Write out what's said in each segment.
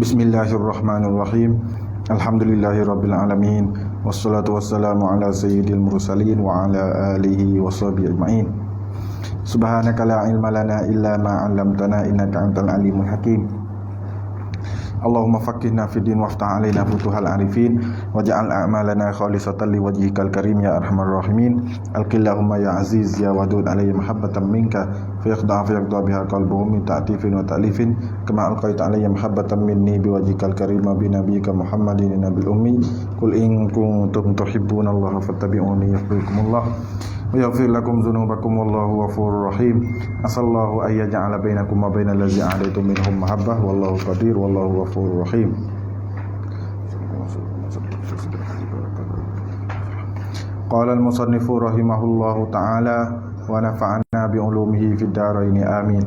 Bismillahirrahmanirrahim. Alhamdulillahirabbil alamin. Wassalatu wassalamu ala sayyidil mursalin wa ala alihi washabihi ajmain. Subhanaka la ilma lana illa ma 'allamtana innaka antal alimul hakim. Allahumma faqqihna fid din waftah 'alaina futuhal arifin waj'al a'malana khalisatan liwajhikal karim ya arhamar rahimin. Alqillahumma ya aziz ya wadud alayya mahabbatan minka fayaqda biha qalbuhum min ta'tifin wa ta'lifin kama alqaita alayya mahabbatan minni biwajhikal karim bi nabiyyika Muhammadin nabil ummi. Qul in kuntum tuhibbunallaha fattabi'uni yuhibbukumullah wa yaghfir lakum dzunubakum wallahu ghafurur rahim. Asallahu ay yaj'ala bainakum wa bainal ladzina 'adaitum minhum mahabbah wallahu qadir wallahu ghafurur rahim. Qala al-musannifu rahimahullahu ta'ala wa nafa'ana bi ulumihi fid dharain amin.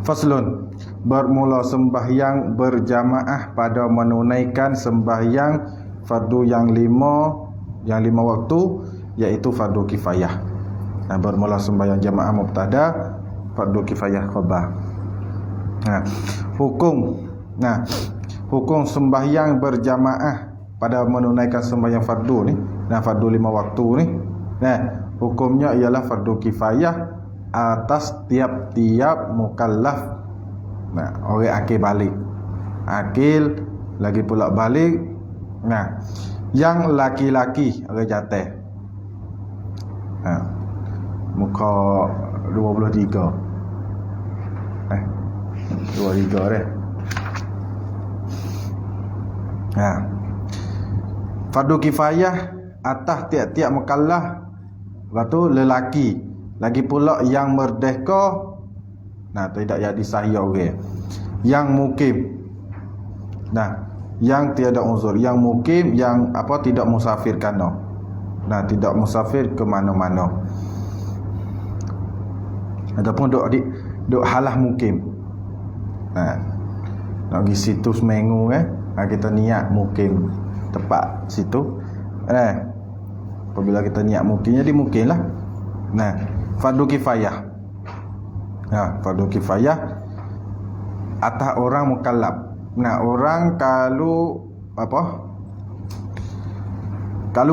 Faslun, bermula sembahyang berjamaah pada menunaikan sembahyang fardu yang lima waktu, yaitu fardu kifayah. Bermula sembahyang jamaah mubtada, fardu kifayah khabar. Hukum sembahyang berjamaah pada menunaikan sembahyang fardu ni, fardu 5 waktu ni, hukumnya ialah fardu kifayah atas tiap-tiap mukallaf. Orang akil balik, akil lagi pula balik. Yang laki-laki orang jatuh. Muka 23 dah. Fardu kifayah atas tiap-tiap mukallaf, lepas lelaki, lagi pula yang merdeka, tidak jadi sahih orang, yang mukim, yang tiada uzur, yang mukim, yang tidak musafir kana, tidak musafir ke mana-mana, ataupun duk halah mukim. Nak pergi situ seminggu kita niat mukim tempat situ. Apabila kita niat mukim, jadi mukimlah. Fardu kifayah. Fardu kifayah atas orang mukallaf. Orang kalau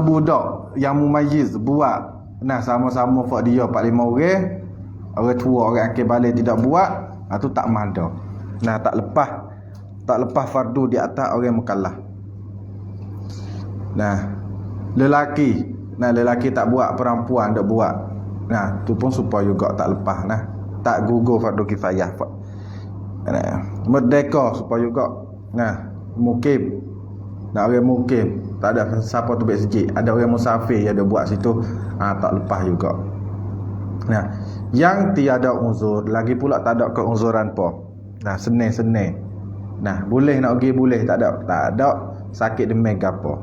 budak yang mumayyiz buat, sama-sama fak dia 4-5 orang tua, orang akil balik tidak buat, tu tak mada. Tak lepas fardu di atas orang mukallaf. Lelaki tak buat, perempuan tak buat. Tu pun supaya juga tak lepas, tak gugur fardu kifayah. Merdeka supaya juga. Mukim, orang mukim, tak ada siapa tu baik sejik, ada orang musafir yang ada buat situ, tak lepas juga. Yang tiada uzur, lagi pula tak ada keuzuran apa. Senang. Boleh nak pergi, boleh, tak ada sakit demam gapo.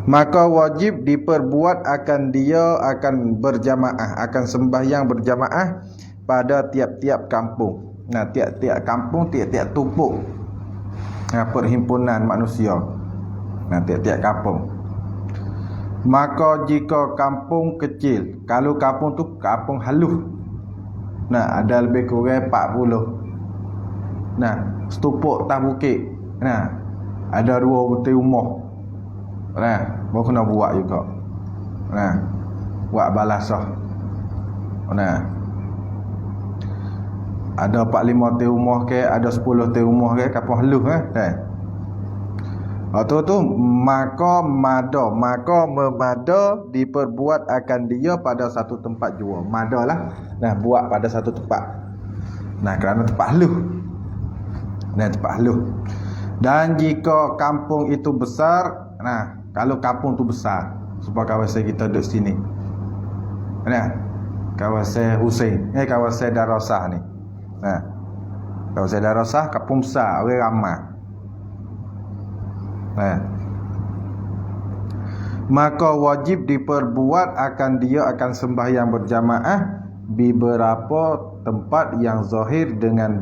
Maka wajib diperbuat akan dia akan berjamaah, akan sembahyang berjamaah pada tiap-tiap kampung. Tiap-tiap kampung, tiap-tiap tupuk perhimpunan manusia. Tiap-tiap kampung. Maka jika kampung kecil, kalau kampung tu kampung halus, ada lebih kurang 40. Setupuk tas bukit, ada 2 betul rumah. Baru kena buat juga. Buat balasah. Ada 4-5 hotel rumah ke, ada 10 hotel rumah ke, kampung halus Waktu tu maka memada diperbuat akan dia pada satu tempat jua. Madalah, buat pada satu tempat. Kerana tempat halus. Tempat halus. Dan jika kampung itu besar, kalau kampung tu besar, supaya kawasan kita duduk sini, kawasan Husein, kawasan Darasah ni, kawasan Darasah kampung besar, orang ramai. Maka wajib diperbuat akan dia akan sembahyang berjamaah di beberapa tempat yang zahir dengan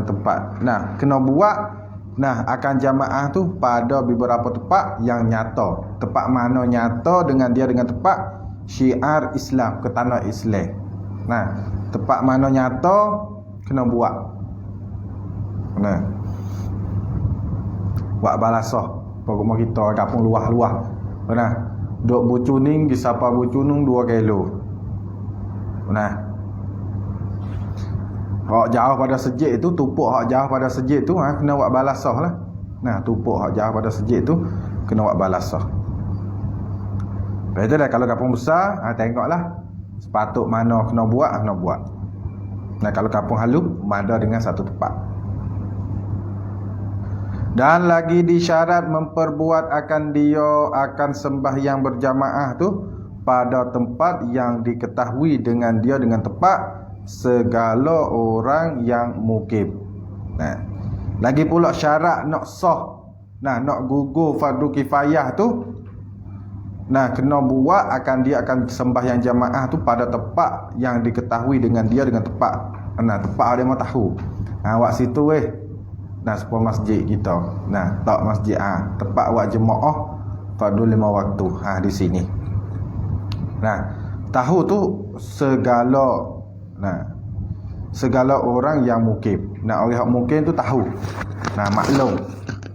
tempat. Kena buat akan jamaah tu pada beberapa tempat yang nyata. Tempat mana nyata dengan tempat syiar Islam, ke tanah Islam. Nah, tempat mana nyata kena buat. Nah, buat balasah. Pokok kita kampung luah-luah. Nah, duk bucuning di sapa bucunung 2 kilo. Nah, hak jauh pada sejik itu tupuk hak jauh pada sejik tu kena buat balasah lah. Nah, tupuk hak jauh pada sejik tu kena buat balasah. Lepas tu dah kalau kampung besar, tengoklah sepatut mana kena buat. Nah, kalau kampung halus ada dengan satu tempat. Dan lagi disyarat memperbuat akan sembahyang berjamaah tu pada tempat yang diketahui dengan tepat segala orang yang mukim. Nah, lagi pula syarat nak sah. Nah, nak gugur fardu kifayah tu, nah, kena buat dia akan sembahyang jamaah tu pada tempat yang diketahui dengan tepat. Nah, tempat dia mau tahu. Awak situ nah, sebuah masjid kita. Nah, tak masjid tempat buat jemaah fardu 5 waktu. Di sini. Nah, tahu tu segala orang yang mukim. Nah, orang yang mukim tu tahu. Nah, maklum.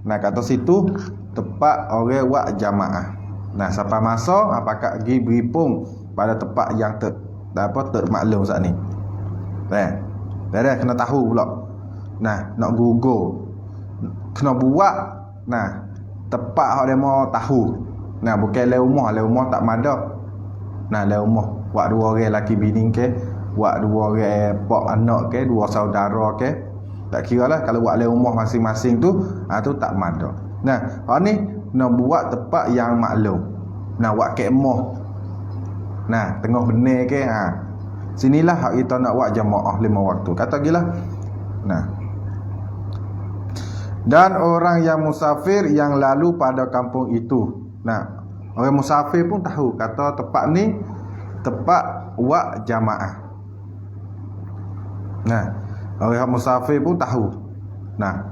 Nah, kata situ tempat orang buat jamaah. Nah, sampai masa apakah pergi beripung pada tempat yang termaklum saat ni. Dah kena tahu pula. Nah, nak gugur kena buat. Nah, tempat hak dia mau tahu. Nah, bukan le rumah tak mada. Nah, le rumah buat 2 orang laki bini ke, buat 2 orang pak anak ke, 2 saudara ke, tak kira lah. Kalau buat le rumah masing-masing tu tu tak mada. Nah, hak ni nak buat tempat yang maklum. Nah, buat kemah. Nah, tengah benar ke sinilah hak kita nak buat jamaah 5 waktu. Kata gila. Nah, dan orang yang musafir yang lalu pada kampung itu. Nah, orang musafir pun tahu kata tempat ni tempat buat jamaah. Nah, orang musafir pun tahu. Nah,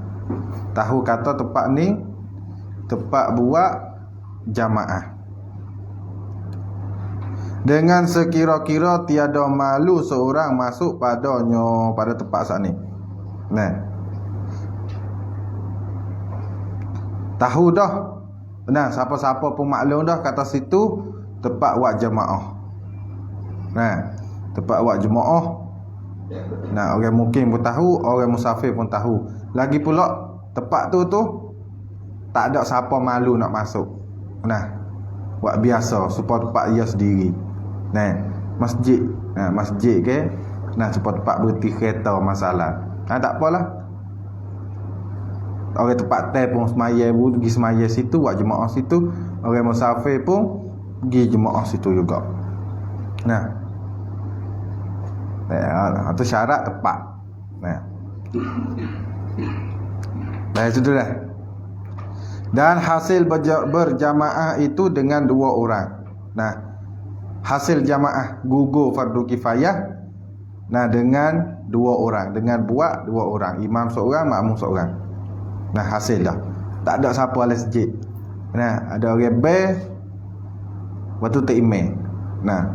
tahu kata tempat ni tempat buat jamaah. Dengan sekira-kira tiada malu seorang masuk pada tempat saat ni. Nah, tahu dah. Nah, siapa-siapa pun maklum dah kata situ tempat buat jemaah. Nah, tempat buat jemaah. Nah, orang mukim pun tahu, orang musafir pun tahu. Lagi pula tempat tu tak ada siapa malu nak masuk. Nah, buat biasa supaya tempat dia sendiri. Nah, masjid. Nah, masjid ke. Nah, supaya tempat berhenti kereta masalah. Tak apalah. Orang tempat pun semaya pun pergi semaya situ, buat jemaah situ. Orang musafir pun pergi jemaah situ juga. Nah, itu syarat tepat. Nah, itu dah. Dan hasil berjamaah itu dengan 2 orang. Nah, hasil jamaah gugur fardu kifayah. Nah, dengan 2 orang, dengan buat 2 orang, imam seorang, makmum seorang. Nah, hasil dah. Tak ada siapa ahli masjid. Nah, ada orang ber waktu terimam. Nah,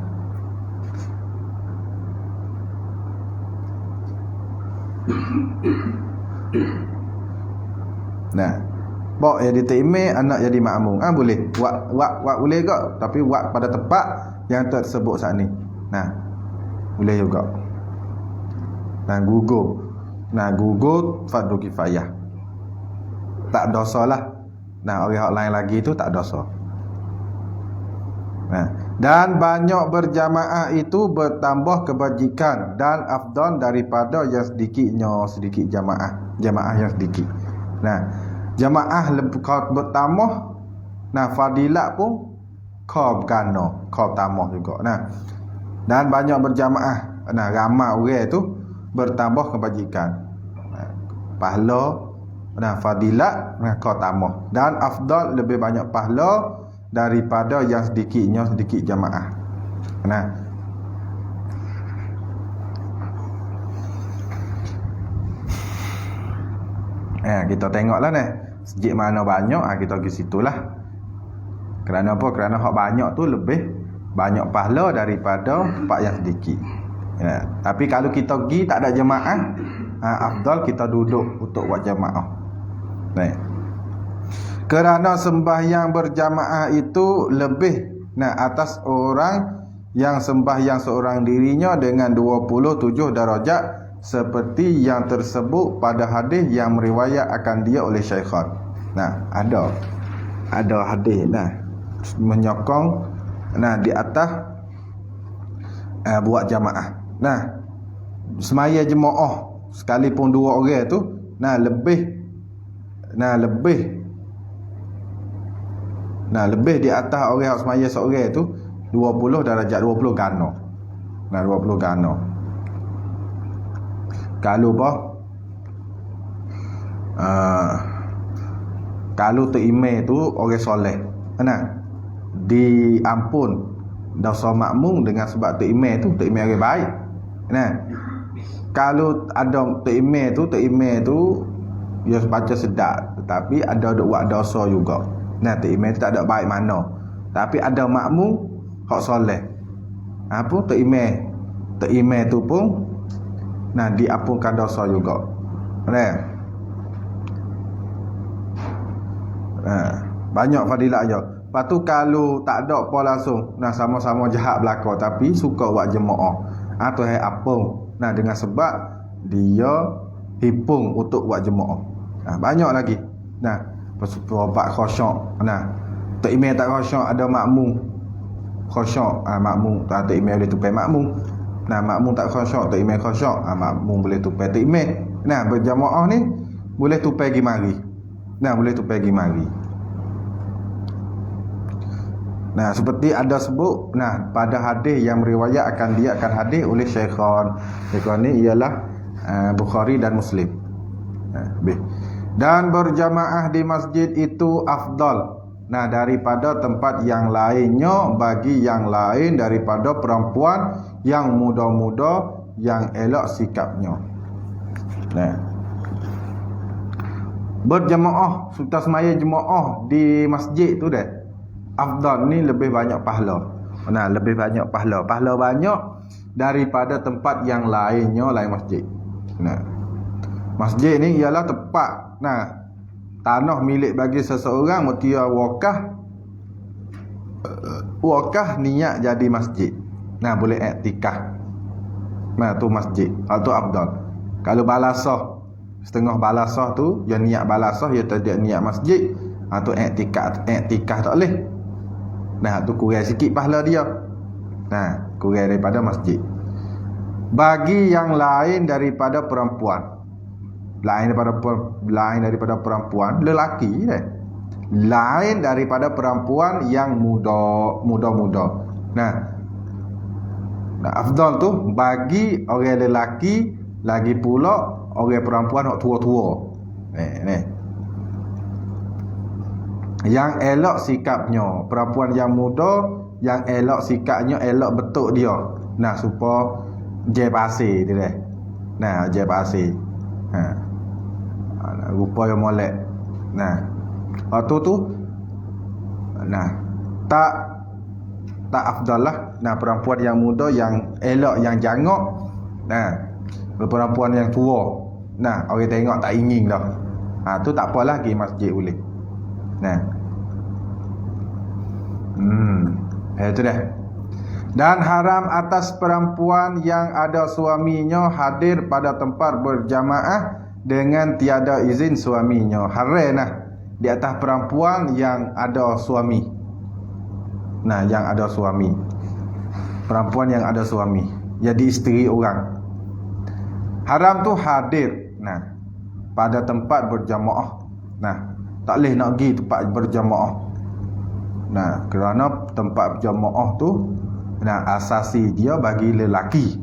bok jadi terimam, anak jadi makmum. Boleh. Buat boleh juga, tapi buat pada tempat yang tersebut saat ni. Nah, boleh juga. Nah, gugur fardu kifayah. Tak dosa lah. Nah, orang lain lagi tu tak dosa. Nah, dan banyak berjamaah itu bertambah kebajikan dan afdal daripada yang sedikit jamaah yang sedikit. Nah, jamaah kau bertambah, nah fadilat pun kau tambah juga. Nah, dan banyak berjamaah, nah ramai orang tu bertambah kebajikan. Nah, pahala, nah fadilat, nah kau tambah, dan afdal lebih banyak pahala daripada yang sedikit jamaah. Nah, kita tengoklah masjid mana banyak, kita pergi situlah. Kerana apa? Kerana hak banyak tu lebih banyak pahala daripada tempat yang sedikit. Ya. Tapi kalau kita pergi tak ada jemaah, afdal kita duduk untuk buat jemaah. Baik. Kerana sembahyang berjamaah itu lebih atas orang yang sembahyang seorang dirinya dengan 27 darajat, seperti yang tersebut pada hadis yang meriwayat akan dia oleh Syaikhan. Ada hadis menyokong di atas buat jamaah. Semaya jemaah sekalipun 2 orang tu lebih di atas orang yang semaya seorang tu 20 darajat, 20 gano. 20 gano. Kalau terimam tu orang soleh, diampun dosa makmum dengan sebab terimam tu orang baik. Kalau ada terimam tu dia baca sedap, tetapi ada buat dosa juga. Terimam tu tak ada baik mana. Tapi ada makmum hak soleh. Apa terimam tu pun diampunkan dosa juga. Banyak fadilat je. Lepas tu kalau tak ada apa langsung, sama-sama jahat belaka tapi suka buat jemaah, tu apung. Dengan sebab dia hipung untuk buat jemaah. Banyak lagi. Berubat khusyuk. Terimam tak khusyuk, ada makmum khusyuk, makmum tak terimam boleh tupai makmum. Makmum tak khusyuk, terimam khusyuk, makmum boleh tupai terimam. Berjamaah ni boleh tupai pergi mari. Boleh tupai pergi mari. Seperti ada sebut pada hadis yang meriwayat akan dia akan hadis oleh Syaikhan. Syaikhan ni ialah Bukhari dan Muslim. Dan berjamaah di masjid itu afdal daripada tempat yang lainnya bagi yang lain daripada perempuan yang muda-muda yang elok sikapnya. Berjamaah, serta semaya jemaah di masjid tu afdal ni lebih banyak pahala. Lebih banyak pahala. Pahala banyak daripada tempat yang lainnya lain masjid. Masjid ni ialah tempat tanah milik bagi seseorang mutia wakaf niat jadi masjid. Boleh iktikaf. Tu masjid. Tu afdal. Kalau balasah, setengah balasah tu dia niat balasah, dia tak niat masjid, tu iktikaf tak boleh. Tu kurang sikit pahala dia. Kurang daripada masjid. Bagi yang lain daripada perempuan. Lain daripada perempuan lelaki lain daripada perempuan yang muda-muda. Afdal tu bagi orang lelaki, lagi pula orang perempuan yang tua-tua. Yang elok sikapnya, perempuan yang muda yang elok sikapnya, elok betul dia. Supaya je pasir dia. Je pasir. Rupa yang molek. Waktu tu tak afdal lah. Perempuan yang muda yang elok, yang jangok. Perempuan yang tua, orang tengok tak ingin dah. Tu tak apalah, pergi masjid boleh. Itu dah. Dan haram atas perempuan yang ada suaminya hadir pada tempat berjamaah dengan tiada izin suaminya. Haram di atas perempuan yang ada suami. Yang ada suami. Perempuan yang ada suami, jadi isteri orang. Haram tu hadir pada tempat berjamaah. Tak boleh nak pergi tempat berjamaah. Kerana tempat berjamaah tu asasi dia bagi lelaki.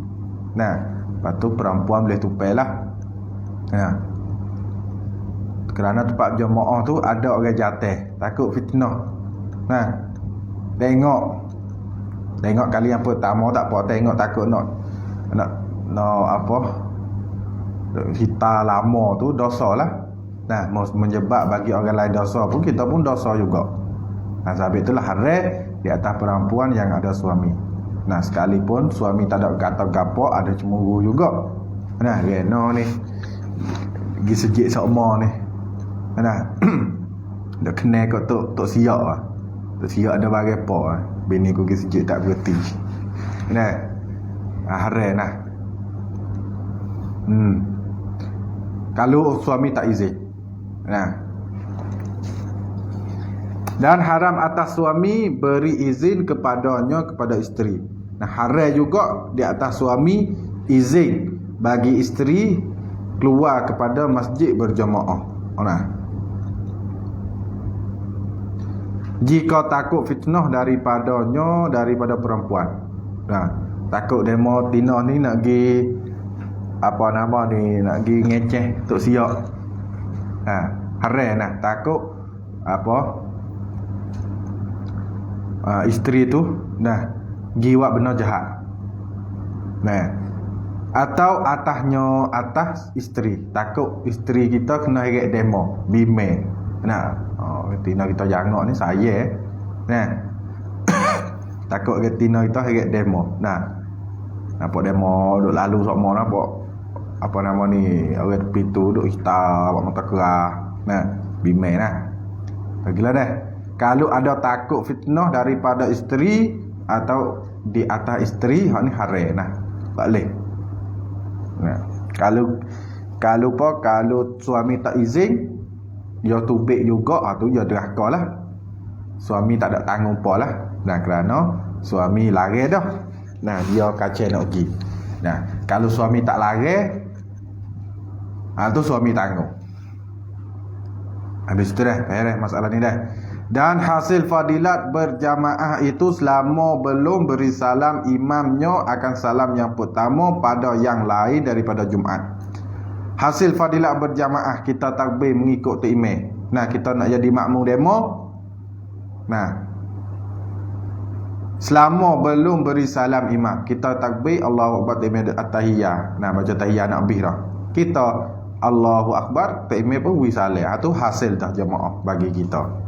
Lepas tu perempuan boleh tupai lah. Kerana tempat berjamaah tu ada orang jatuh, takut fitnah. Tengok kali yang pertama tak apa, tengok takut nak apa, kita lama tu dosa lah. Menyebab bagi orang lain dosa pun, kita pun dosa juga. Sebab itulah haram di atas perempuan yang ada suami. Nah, sekalipun suami tak ada kata gapo, ada cemburu juga. Nah, reno ni gi sejik sokmo ni. Nah, dak kena kau tok siak ah. Tok siak ada bagai apa ah. Bini ku gi sejik tak berhenti. Nah, haram nah. Kalau suami tak izin. Nah. Dan haram atas suami beri izin kepadanya kepada isteri. Nah, haram juga di atas suami izin bagi isteri keluar kepada masjid berjamaah. Nah. Jika takut fitnah daripada perempuan. Nah, takut demo Tina ni nak pergi apa nama ni, nak pergi ngeceh tok siak. Haram nah, takut apa isteri tu nah giwat benda jahat. Nah, atau atas isteri, takut isteri kita kena heret demo bime. Nah, Tina kita jangok ni saya. Nah, takut tina kita heret demo. Nah, nampak demo duk lalu sokmo nampak apa nama ni, orang tepi tu duk hitam buat mata kerah. Nah, bime nah. Bagilah dah. Kalau ada takut fitnah daripada isteri atau di atas isteri, hak ni haram nah. Tak boleh. Nah, kalau suami tak izin, dia tubik juga, tu dia derhaka lah. Suami tak ada tanggung apa lah. Nah, kerana suami lari dah. Nah, dia kacau nak pergi. Nah, kalau suami tak lari, tu suami tanggung. Habis itu dah, masalah ni dah. Dan hasil fadilat berjamaah itu selama belum beri salam imamnya akan salam yang pertama pada yang lain daripada Jumaat. Hasil fadilat berjamaah, kita takbir mengikut imam. Nah, kita nak jadi makmum demo. Nah, selama belum beri salam imam, kita takbir Allahu Akbar at-tahiyyah. Nah, baca tahiyyah nak habis dah. Kita Allahu Akbar, imam pun beri salam. Itu hasil dah jamaah bagi kita.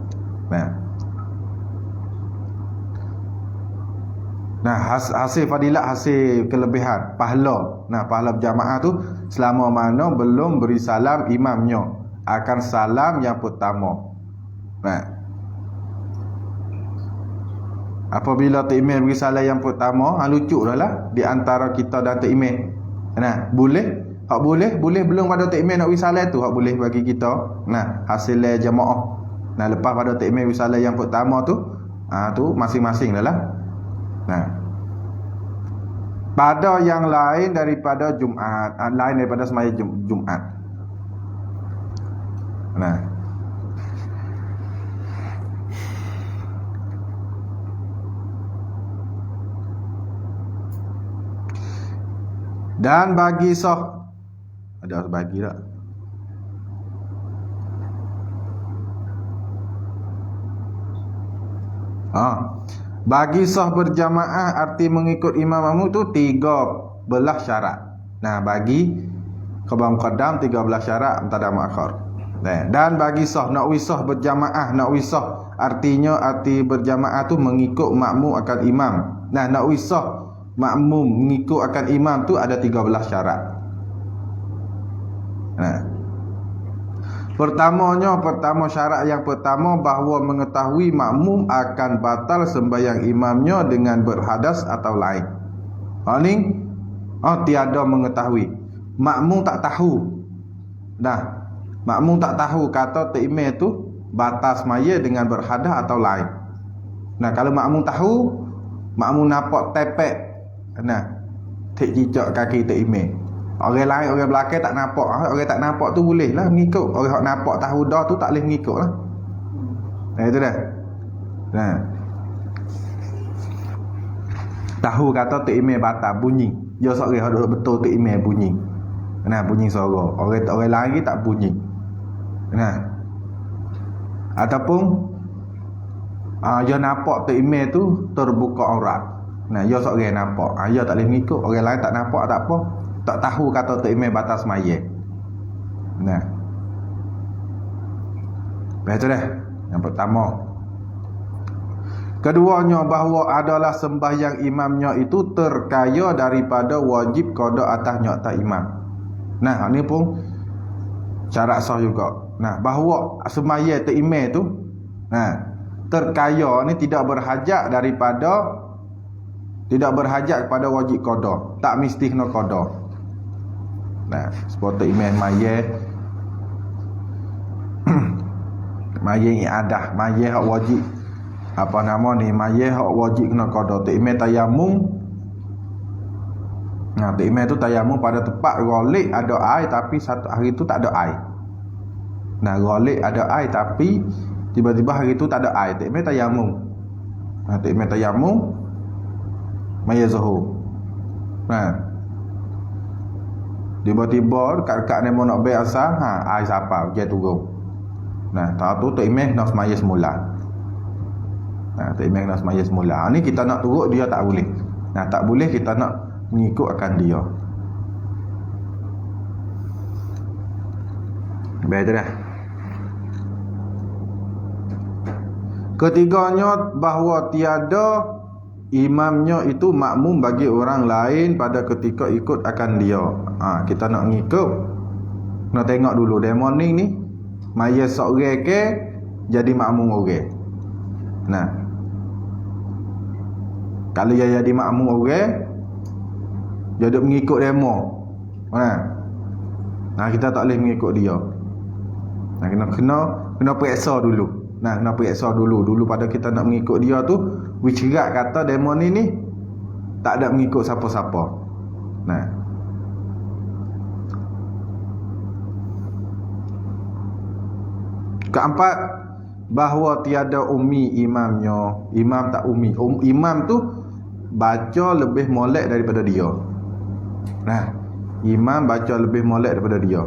Nah, hasil fadilat, hasil kelebihan, pahala. Nah, pahala berjamaah tu selama mana belum beri salam imamnya akan salam yang pertama. Nah, apabila tok imam beri salam yang pertama, lucu dah lah di antara kita dan tok imam. Nah, boleh, hak boleh belum pada tok imam nak beri salam tu, hak boleh bagi kita. Nah, hasil jamaah. Nah, lepas pada tok imam beri salam yang pertama tu, tu masing-masing dah lah. Nah, pada yang lain daripada Jumaat, lain daripada sembahyang Jumaat. Nah, dan bagi ada bagi tak? Bagi sah berjamaah arti mengikut imam tu 13 syarat. Nah, bagi khabam qadam 13 syarat muqaddam muakhir. Dan bagi sah nak wisah berjamaah, nak wisah artinya arti berjamaah tu mengikut makmum akan imam. Nah, nak wisah makmum mengikut akan imam tu ada 13 syarat. Nah, pertama syarat yang pertama bahawa mengetahui makmum akan batal sembahyang imamnya dengan berhadas atau lain. Ni tiada mengetahui. Makmum tak tahu. Nah, makmum tak tahu kata tok imam tu batal semaya dengan berhadas atau lain. Nah, kalau makmum tahu, makmum nampak tepek, nah, tek cicak kaki tok imam. Orang lain, orang belakang tak nampak. Orang tak nampak tu boleh lah mengikut. Orang yang nampak tahu dah tu tak boleh mengikut lah. Nah, itu dah. Nah, tahu kata tok imam batal bunyi. Dia seorang yang betul tok imam bunyi. Nah, bunyi suara. Orang lain tak bunyi. Nah, ataupun dia nampak tok imam tu terbuka aurat. Nah, dia seorang yang nampak. Dia tak boleh mengikut. Orang lain tak nampak tak apa. Tak tahu kata tok imam batas semaya. Nah, itu dah yang pertama. Keduanya bahawa adalah sembahyang imamnya itu terkaya daripada wajib qada atasnya atas imam. Nah, ini pun syarat sah juga. Nah, bahawa sembahyang atas imam tu terkaya ni tidak berhajat kepada wajib qada. Tak mesti kena qada. Nah, seperti imam mayat iadah, mayat hak wajib mayat hak wajib kena qada. Tak imam tayamum. Nah, tak imam tu tayamum pada tempat ghalib ada air tapi satu hari tu tak ada air. Nah, ghalib ada air tapi tiba-tiba hari tu tak ada air. Tak imam tayamum. Nah, tak imam tayamum mayat zuhur. Nah, tiba-tiba dekat-dekat ni mau nak biasa, air siapa hujan turun. Nah, tahu tu tak imam nak semaya semula. Nah, tak imam nak semaya semula. Ni kita nak turut dia tak boleh. Nah, tak boleh kita nak mengikut akan dia. Baik dah. Ketiganya bahawa tiada imamnya itu makmum bagi orang lain pada ketika ikut akan dia. Kita nak ngikut, nak tengok dulu demo ni maya seorang ke jadi makmum orang. Nah, kalau dia jadi makmum orang, jadi mengikut demo. Nah, kita tak boleh mengikut dia. Nah, kena periksa dulu. Nah, kena periksa dulu pada kita nak mengikut dia tu, wicerat kata demo ni tak ada mengikut siapa-siapa. Nah, keempat, bahawa tiada ummi imamnya. Imam tak ummi. Imam tu baca lebih molek daripada dia. Nah, imam baca lebih molek daripada dia.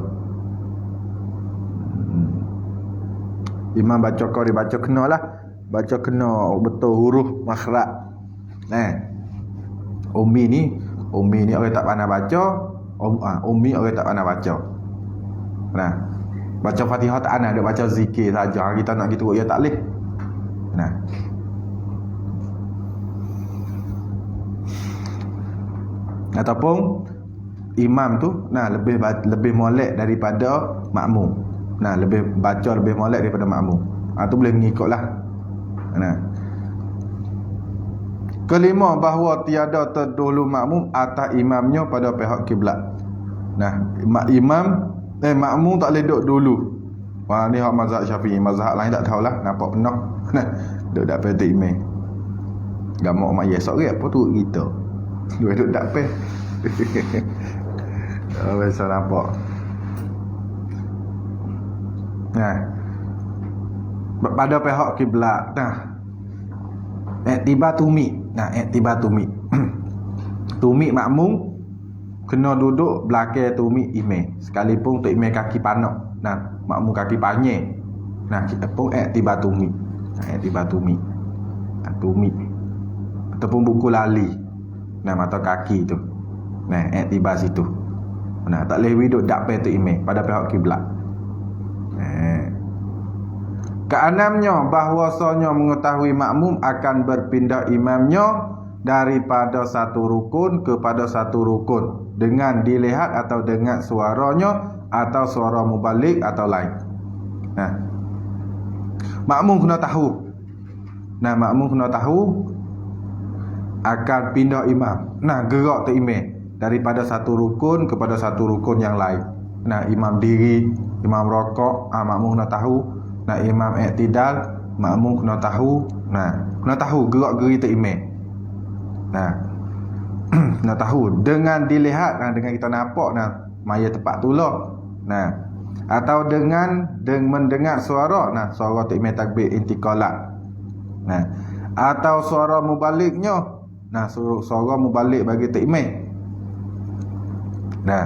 Imam baca kau dia baca kena lah. Baca kena betul huruf makhraj. Nah, ummi ni orang tak pandai baca. Ummi orang tak pandai baca. Nah, baca Fatihah tak ada baca zikir saja. Kita nak gitu ya tak boleh. Nah, ataupun imam tu lebih molek daripada makmum. Nah, lebih baca lebih molek daripada makmum. Tu boleh mengikutlah. Nah, kelima, bahawa tiada terdahulu makmum atas imamnya pada pihak kiblat. Nah, makmum tak boleh duduk dulu. Ni hak mazhab Syafi'i. Mazhab lain tak tahulah, nampak penuh. Nah, duduk dak peti imam. Gamak mak esok ke apa tu kita. Duduk dak pe. Biasa nampak. Nah, pada pihak kiblat. Nah, iktibar tumi. Nah, iktibar tumi. Tumi makmum kena duduk belakang tumi imam. Sekalipun tu imam kaki panak. Nah, makmum kaki panjang. Nah, kita pun iktibar tumi. Nah, iktibar tumi. Tumi. Ataupun buku lali. Nah, mata kaki tu. Nah, iktibar situ. Nah, tak boleh duduk dak pe tu imam pada pihak kiblat. Keenamnya, bahwasanya mengetahui makmum akan berpindah imamnya daripada satu rukun kepada satu rukun dengan dilihat atau dengan suaranya atau suara mubalik atau lain. Nah, makmum kena tahu. Nah, makmum kena tahu akan pindah imam. Nah, gerak tu imam daripada satu rukun kepada satu rukun yang lain. Nah, imam diri, imam rokok, makmum kena tahu. Nah, imam i'tidal, makmum kena tahu. Nah, kena tahu gerak-geri tu imam. Nah, kena tahu dengan dilihat, dengan kita nampak maya tempat tu lah. Nah, atau dengan mendengar suara. Nah, suara tu imam takbir intiqalat. Nah, atau suara mubaliknya. Nah, suara mubalik bagi tu imam. Nah,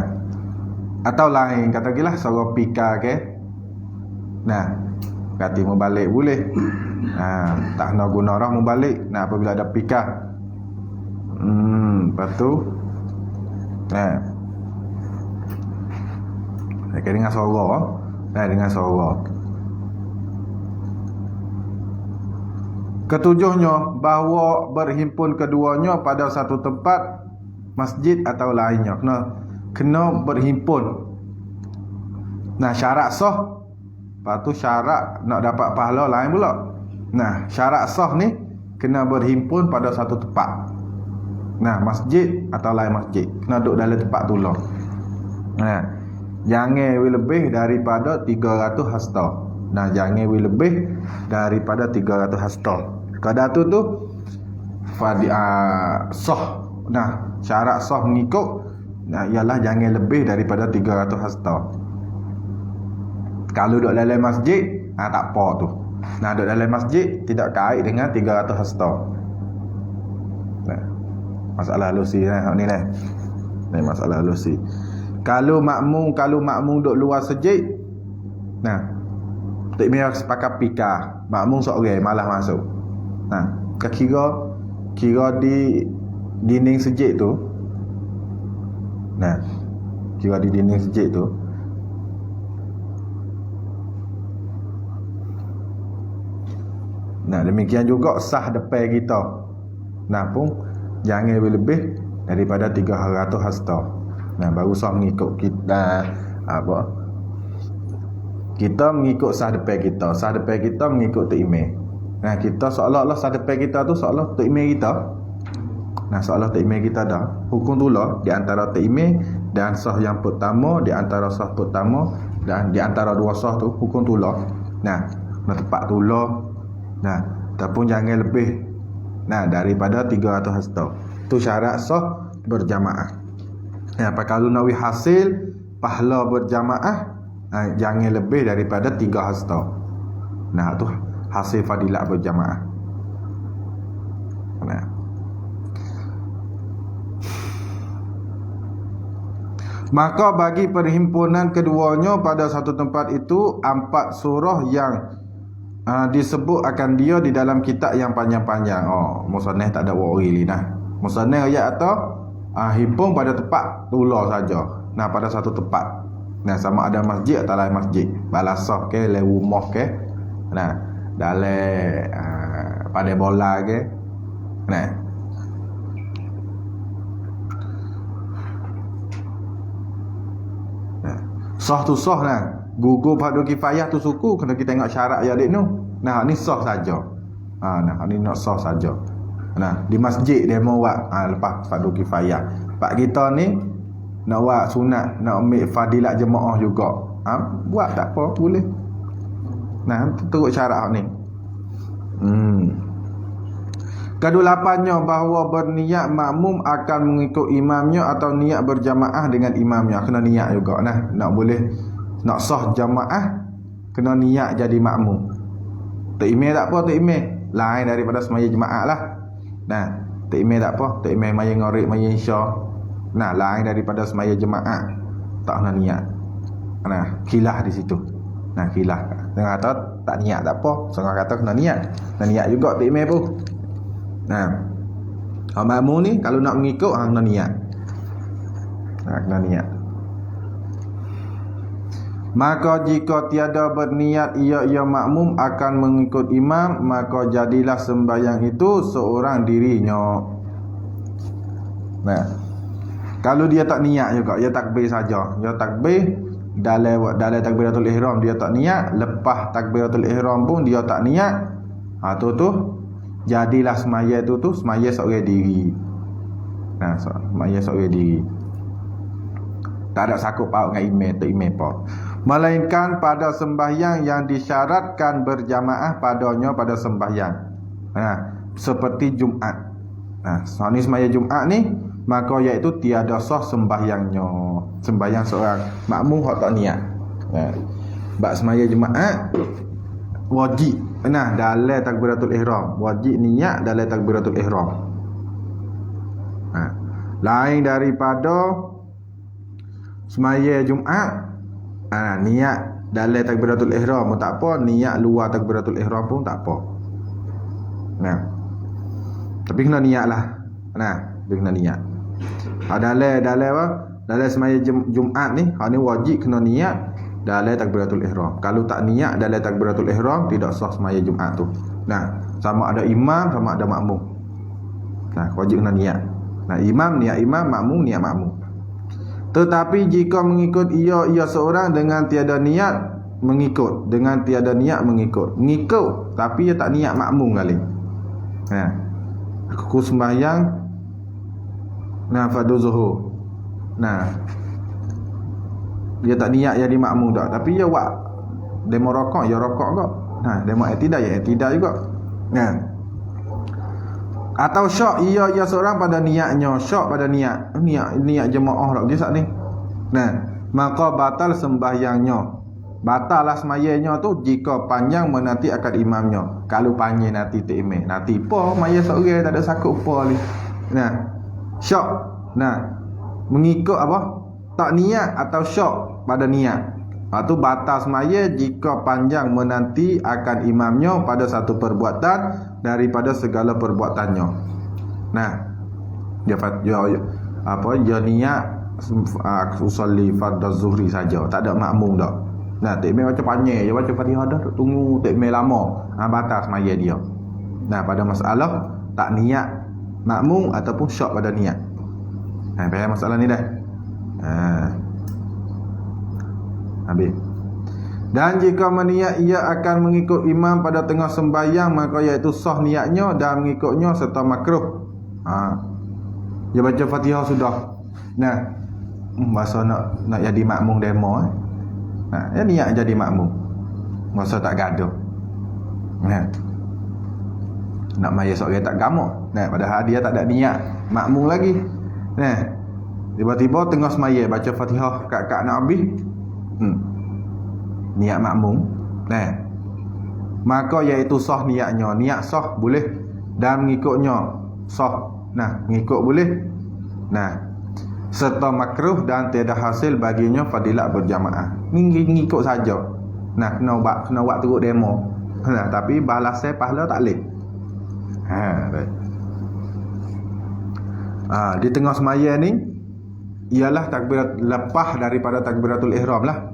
atau lain kata gilah suara pika ke. Nah, kata mubalik boleh. Tak nak guna orang mubalik. Nah, apabila ada pika. Lepas tu dengan suara. Nah, dengan suara. Ketujuhnya, bahawa berhimpun keduanya pada satu tempat, masjid atau lainnya. Kena berhimpun. Nah, syarat sah. Lepas tu syarat nak dapat pahala lain pula. Nah, syarat sah ni kena berhimpun pada satu tempat. Nah, masjid atau lain masjid. Kena duduk dalam tempat tu lah. Nah, jangan lebih daripada 300 hasta. Nah, jangan lebih daripada 300 hasta. Kadar tu sah. Nah, syarat sah mengikut ialah jangan lebih daripada 300 hasta. Kalau duduk dalam masjid, tak apa tu. Nah, duduk dalam masjid tidak kait dengan 300 hasta. Nah, masalah alusi ni lah. Ni masalah alusi. Kalau makmum duduk luar masjid, nah, tak payah sepakat pika. Makmum seorang malah masuk. Nah, kira di dinding masjid tu. Nah, kira di dinding masjid tu. Nah, demikian juga sah depan kita. Nah, pun jangan lebih daripada 300 hasta. Nah, baru sah mengikut kita kita mengikut sah depan kita. Sah depan kita mengikut takmir. Nah, kita seolah-olah sah depan kita tu seolah takmir kita. Nah, seolah takmir kita dah. Hukum tu lah di antara takmir dan sah yang pertama, di antara sah pertama dan di antara dua sah tu hukum tu lah. Nah, tepat tu lah. Nah, ataupun jangan lebih daripada 300 hasta. Tu syarat sah berjamaah. Nah, kalau nak hasil pahala berjamaah, jangan lebih daripada 3 hasta. Nah, tu hasil fadilat berjamaah. Nah, maka bagi perhimpunan keduanya pada satu tempat itu 4 surah yang disebut akan dia di dalam kitab yang panjang-panjang. Musannaf tak ada wari nah. Musannaf ayat atau himpun pada tempat tulah saja. Nah, pada satu tempat. Nah, sama ada masjid atau lain masjid. Balasah ke, le rumah ke. Nah, dalam pada bola ke. Nah. Sah tu sah nah. Gugur fardu kifayah tu suku kena kita tengok syarat ya dik nu. Nah, ni sah saja. Nah, ni nak sah saja. Nah, di masjid dia mau buat lepas fardu kifayah. Pak kita ni nak buat sunat, nak ambil fadilat jemaah juga. Buat tak apa, boleh. Nah, turut syarat ni. Kedelapannya bahawa berniat makmum akan mengikut imamnya atau niat berjamaah dengan imamnya. Kena niat juga. Nah, nak boleh nak sah jamaah kena niat jadi makmum. Takmir tak apa, takmir lain daripada semaya jemaah lah. Nah, takmir tak apa, takmir maya ngorek maya isya. Nah, lain daripada semaya jemaah. Tak kena niat. Nah, khilaf di situ. Nah, khilaf. Tengah kata tak niat tak apa, setengah kata kena niat. Kena niat juga takmir pun. Nah, makmum ni kalau nak mengikut kena niat. Nah, kena niat. Maka jika tiada berniat ia makmum akan mengikut imam, maka jadilah sembahyang itu seorang dirinya. Nah, kalau dia tak niat juga, dia takbir saja. Dia takbir dalam takbiratul ihram dia tak niat, lepas takbiratul ihram pun dia tak niat. Tu jadilah semaya tu semaya seorang diri. Nah, semaya seorang diri. Tak ada sakut paut dengan imam tu imam apa. Melainkan pada sembahyang yang disyaratkan berjamaah padanya pada sembahyang. Nah, seperti Jumaat. Nah, ni semaya Jumaat ni, maka iaitu tiada sah sembahyangnya. Sembahyang seorang makmum hak tak niat. Nah, bab semaya Jumaat wajib. Nah, dalam takbiratul ihram, wajib niat dalam takbiratul ihram. Nah, lain daripada semaya Jumaat, niat dalam takbiratul ihram pun tak apa, niat luar takbiratul ihram pun tak apa. Nah, tapi kena niat lah. Nah, dia kena niat. Dalam semaya Jumaat ni, ni wajib kena niat dalam takbiratul ihram. Kalau tak niat dalam takbiratul ihram, tidak sah semaya Jumaat tu. Nah, Sama ada imam, sama ada makmum. Nah, wajib kena niat. Nah, imam niat imam, makmum niat makmum. Tetapi jika mengikut ia seorang dengan tiada niat mengikut, dengan tiada niat mengikut, ngikut tapi dia tak niat makmum kali. Nah, aku sembahyang fardu zuhur. Nah, dia tak niat jadi makmum dak, tapi dia buat demo rokok, ya rokok kok. Nah, demo i'tidal ya i'tidal juga. Nah, atau syak ia seorang pada niatnya, syak pada niat jemaah dak dia sat ni. Nah, maka batal sembahyangnya. Batallah semayanya tu jika panjang menanti akad imamnya. Kalau panjang nanti tak imam, nanti apa maya seorang tak ada sakut apa ni. Nah, syak. Nah, mengikut apa? Tak niat atau syak pada niat. Itu batal semaya jika panjang menanti akan imamnya pada satu perbuatan daripada segala perbuatannya. Nah, dia niat usolli fardhu zuhri saja, tak ada makmum dak. Nah, takmir macam panjang, dia baca Fatihah dah tunggu takmir lama. Batal semaya dia. Nah, pada masalah tak niat makmum ataupun syak pada niat. Faham masalah ni dah? Habis. Dan jika meniat ia akan mengikut imam pada tengah sembahyang, maka iaitu sah niatnya dan mengikutnya serta makruh. Dia baca Fatihah sudah. Nah, masa nak jadi makmum demo Nah, dia niat jadi makmum. Masa tak gaduh. Nah, nak maya seorang tak gamuk. Nah, padahal dia tak ada niat makmum lagi. Nah, tiba-tiba tengah semaya baca Fatihah kat nak habis. Niat makmum. Nah, maka iaitu sah niatnya. Niat sah boleh dan mengikutnya sah. Nah, mengikut boleh. Nah, serta makruh dan tiada hasil baginya fadilat berjamaah. Ngikut saja. Nah, kena buat turut demo. Nah, tapi balasnya pahala tak leh. Baik. Di tengah semaya ni ialah takbirat lepas daripada takbiratul ihram lah.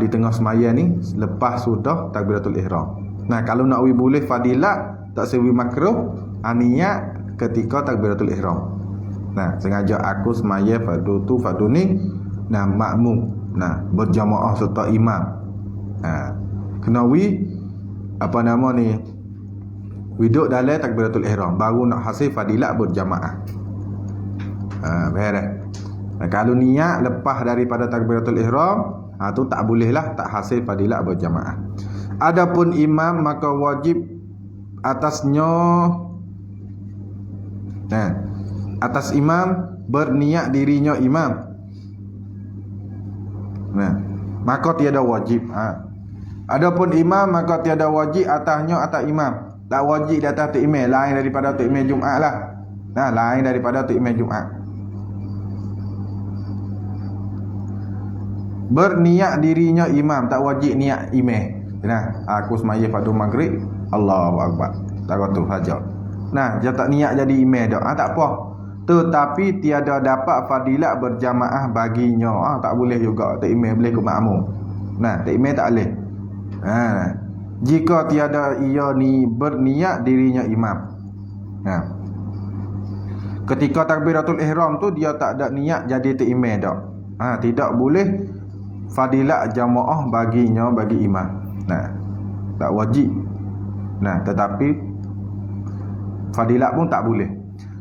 Di tengah semaya ni lepas sudah takbiratul ihram. Nah, kalau nak boleh fadilat tak sewi makruh, niat ketika takbiratul ihram. Nah, sengaja aku semaya fardu ni makmum. Nah, berjamaah serta imam. Kena duduk dalam takbiratul ihram baru nak hasil fadilat berjamaah. Beres. Kalau niat lepas daripada takbiratul ihram, tu tak bolehlah, tak hasil fadilat berjamaah. Adapun imam maka wajib atasnya atas imam berniat dirinya imam. Nah, maka tiada wajib. Adapun imam maka tiada wajib atasnya atas imam. Tak wajib di atas takmir lain daripada takmir Jumaat lah. Nah, lain daripada takmir Jumaat. Berniat dirinya imam, tak wajib niat imam. Nah, aku semaya fardu maghrib, Allahu akbar. Tak tu saja. Nah, dia tak niat jadi imam dak. Tak apa. Tetapi tiada dapat fadilat berjamaah baginya. Tak boleh juga takmir boleh ke makmum. Nah, takmir tak boleh. Jika tiada ia ni berniat dirinya imam. Ketika takbiratul ihram tu dia tak ada niat jadi takmir dak. Tidak boleh fadilat jamaah baginya bagi imam. Nah, tak wajib. Nah, tetapi fadilat pun tak boleh.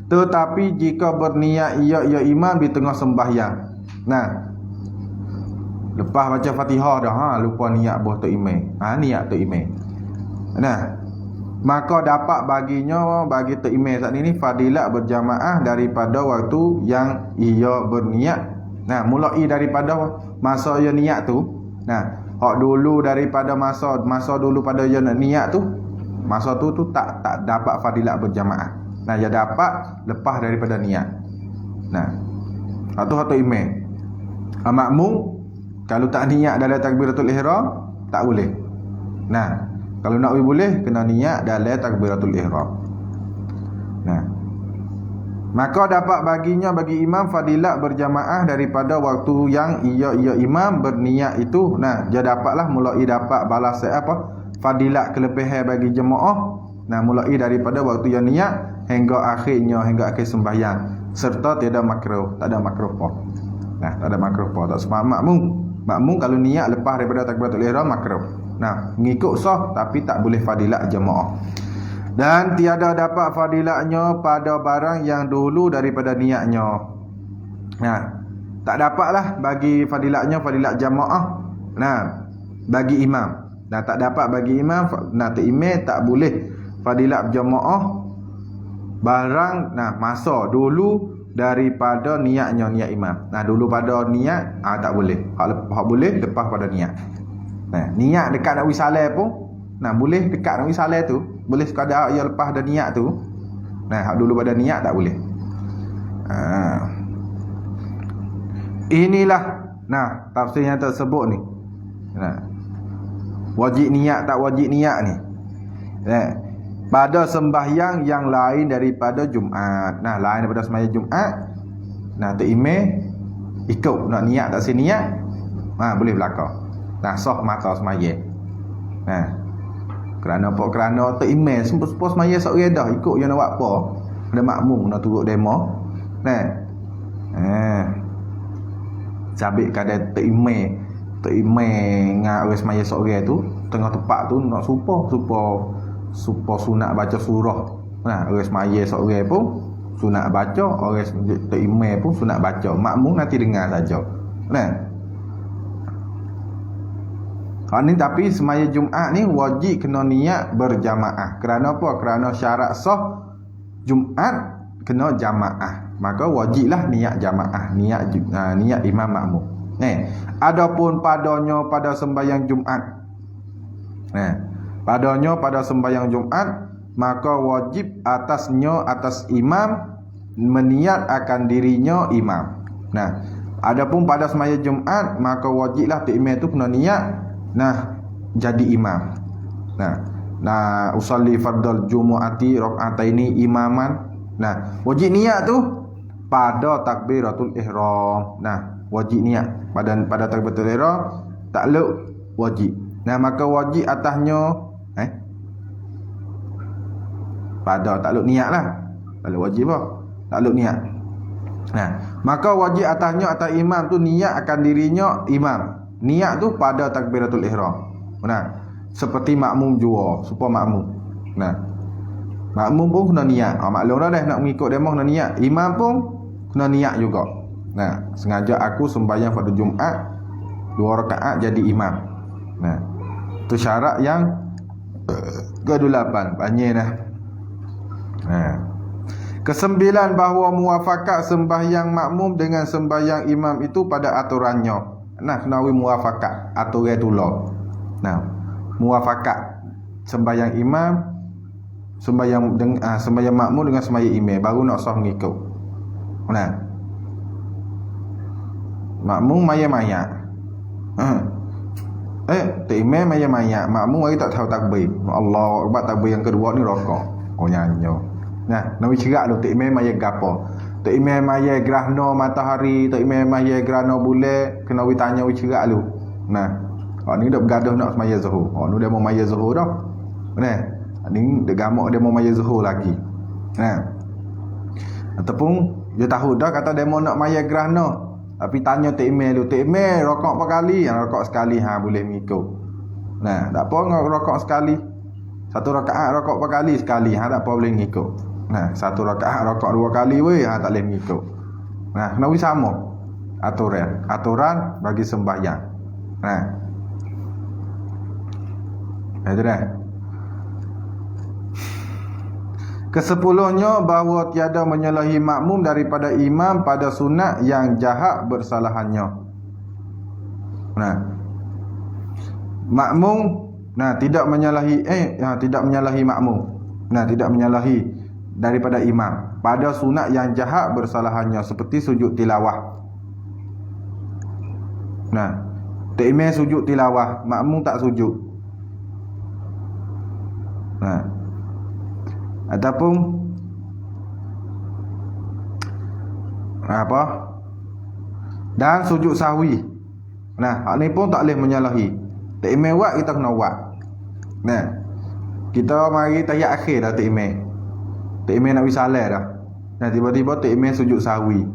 Tetapi jika berniat ia imam di tengah sembahyang. Nah, lepas baca Fatihah dah, lupa niat buat tu imam. Niat tu imam. Nah, maka dapat baginya bagi tu imam saat ini fadilat berjamaah daripada waktu yang ia berniat. Nah, mulai daripada masa ia niat tu. Nah, hak dulu daripada masa dulu pada ia niat tu, masa tu tak dapat fadilat berjamaah. Nah, dia dapat lepas daripada niat. Nah, atau imam. Makmum kalau tak niat dalam takbiratul ihram tak boleh. Nah, kalau nak boleh kena niat dalam takbiratul ihram. Nah, maka dapat baginya bagi imam fadilat berjamaah daripada waktu yang ia imam berniat itu. Nah, dia dapatlah mulai dapat balas fadilat kelebihan bagi jemaah. Nah, mulai daripada waktu yang niat hingga akhir sembahyang, serta tidak makruh, tak ada makruh apa. Nah, tak ada makruh apa. Tak sebab makmum kalau niat lepas daripada takbiratul ihram makruh. Nah, mengikut sah tapi tak boleh fadilat jemaah. Dan tiada dapat fadilatnya pada barang yang dulu daripada niatnya. Nah, tak dapatlah bagi fadilatnya fadilat jemaah. Nah, bagi imam. Nah, tak dapat bagi imam. Nah, imam tak boleh fadilat jemaah barang masa dulu daripada niatnya, niat imam. Nah, dulu pada niat tak boleh. Hak boleh lepas pada niat. Nah, niat dekat nak wisalah pun boleh dekat nak wisalah tu, boleh sekadar ia lepas dah niat tu. Nah, hak dulu pada niat tak boleh. Inilah tafsir yang tersebut ni. Wajib niat tak wajib niat ni. Pada sembahyang yang lain daripada Jumaat. Nah, lain daripada sembahyang Jumaat. Nah, tu imam ikut nak niat tak si niat, boleh belaka. Nah, sah mata sembahyang. Nah, kerana apa? Kerana tu imam semua sembahyang seorang dah ikut yang nak buat apa. Ada makmum nak turut demo. Nah. Sabit kadang tu imam dengan orang sembahyang seorang tu tengah tepat tu nak supaya sunat baca surah. Nah, orang sembahyang seorang pun sunat baca, orang tu imam pun sunat baca. Makmum nanti dengar saja. Nah. Ni tapi sembahyang Jumaat ni wajib kena niat berjamaah. Kerana apa? Kerana syarat sah Jumaat kena jamaah. Maka wajiblah niat jamaah, niat imam makmum. Adapun padanya pada sembahyang Jumaat. Padanya pada sembahyang Jumaat, maka wajib atas imam meniat akan dirinya imam. Nah, adapun pada sembahyang Jumaat, maka wajiblah tu imam tu kena niat jadi imam. Nah, usalli fardal jumu'ati rak'ataini imaman. Nah, wajib niat tu pada takbiratul ihram. Nah, wajib niat pada takbiratul ihram takluk wajib. Nah, maka wajib atasnya pada takluk niat lah. Takluk wajib apa? Takluk niat. Nah, maka wajib atasnya atas imam tu niat akan dirinya imam. Niat tu pada takbiratul ihram. Nah, seperti makmum jua, supaya makmum. Nah, makmum pun kena niat. Maklum dah nak mengikut demo kena niat. Imam pun kena niat juga. Nah, sengaja aku sembahyang pada Jumaat 2 rakaat jadi imam. Nah, itu syarat yang ke-8. Banyak dah. Kesembilan, bahawa muafakat sembahyang makmum dengan sembahyang imam itu pada aturannya. Nah, kenawi muafakat aturan tulah. Nah, muafakat sembahyang imam, sembahyang makmum dengan sembahyang imam baru nak sah mengikut. Nah, makmum maya-maya. Tak imam maya-maya, makmum lagi tak tahu takbir. Allah Akbar, takbir yang kedua ni rokok. Oh, nyanyo. Nah, nawi cerak lu tak imam maya gapo. Tak imam maya gerhana matahari, tak imam maya gerhana bulan, kena wi tanya wi cerak lu. Nah, ni dak bergaduh nak semaya zuhur. Ni dia mau maya zuhur dah. Nah, ni dak gamak dia mau maya zuhur lagi. Nah, ataupun dia tahu dah kata dia mau nak maya gerhana, tapi tanya tak imam lu, tak imam rokok berapa kali? Yang rokok sekali, boleh mengikut. Nah, tak apa ngau rokok sekali. Satu rakaat rokok berapa kali? Sekali, tak apa boleh mengikut. Nah, satu rakaat rokok 2 kali weh, tak boleh mengikut. Nah, kena sama aturan bagi sembahyang. Nah, itu dah. Ke-10nya, bahawa tiada menyalahi makmum daripada imam pada sunat yang jahat bersalahannya. Nah, makmum tidak menyalahi makmum. Nah, tidak menyalahi daripada imam pada sunat yang jahat bersalahannya, seperti sujud tilawah. Nah, tak imam sujud tilawah, makmum tak sujud. Nah, ataupun apa? Dan sujud sahwi. Nah, hal ni pun tak boleh menyalahi. Tak imam buat, kita kena buat. Nah, kita mari tahiyat akhir dah Tok Imam. Tok Imam nak wisalah dah. Nah, tiba-tiba Tok Imam sujud sahwi.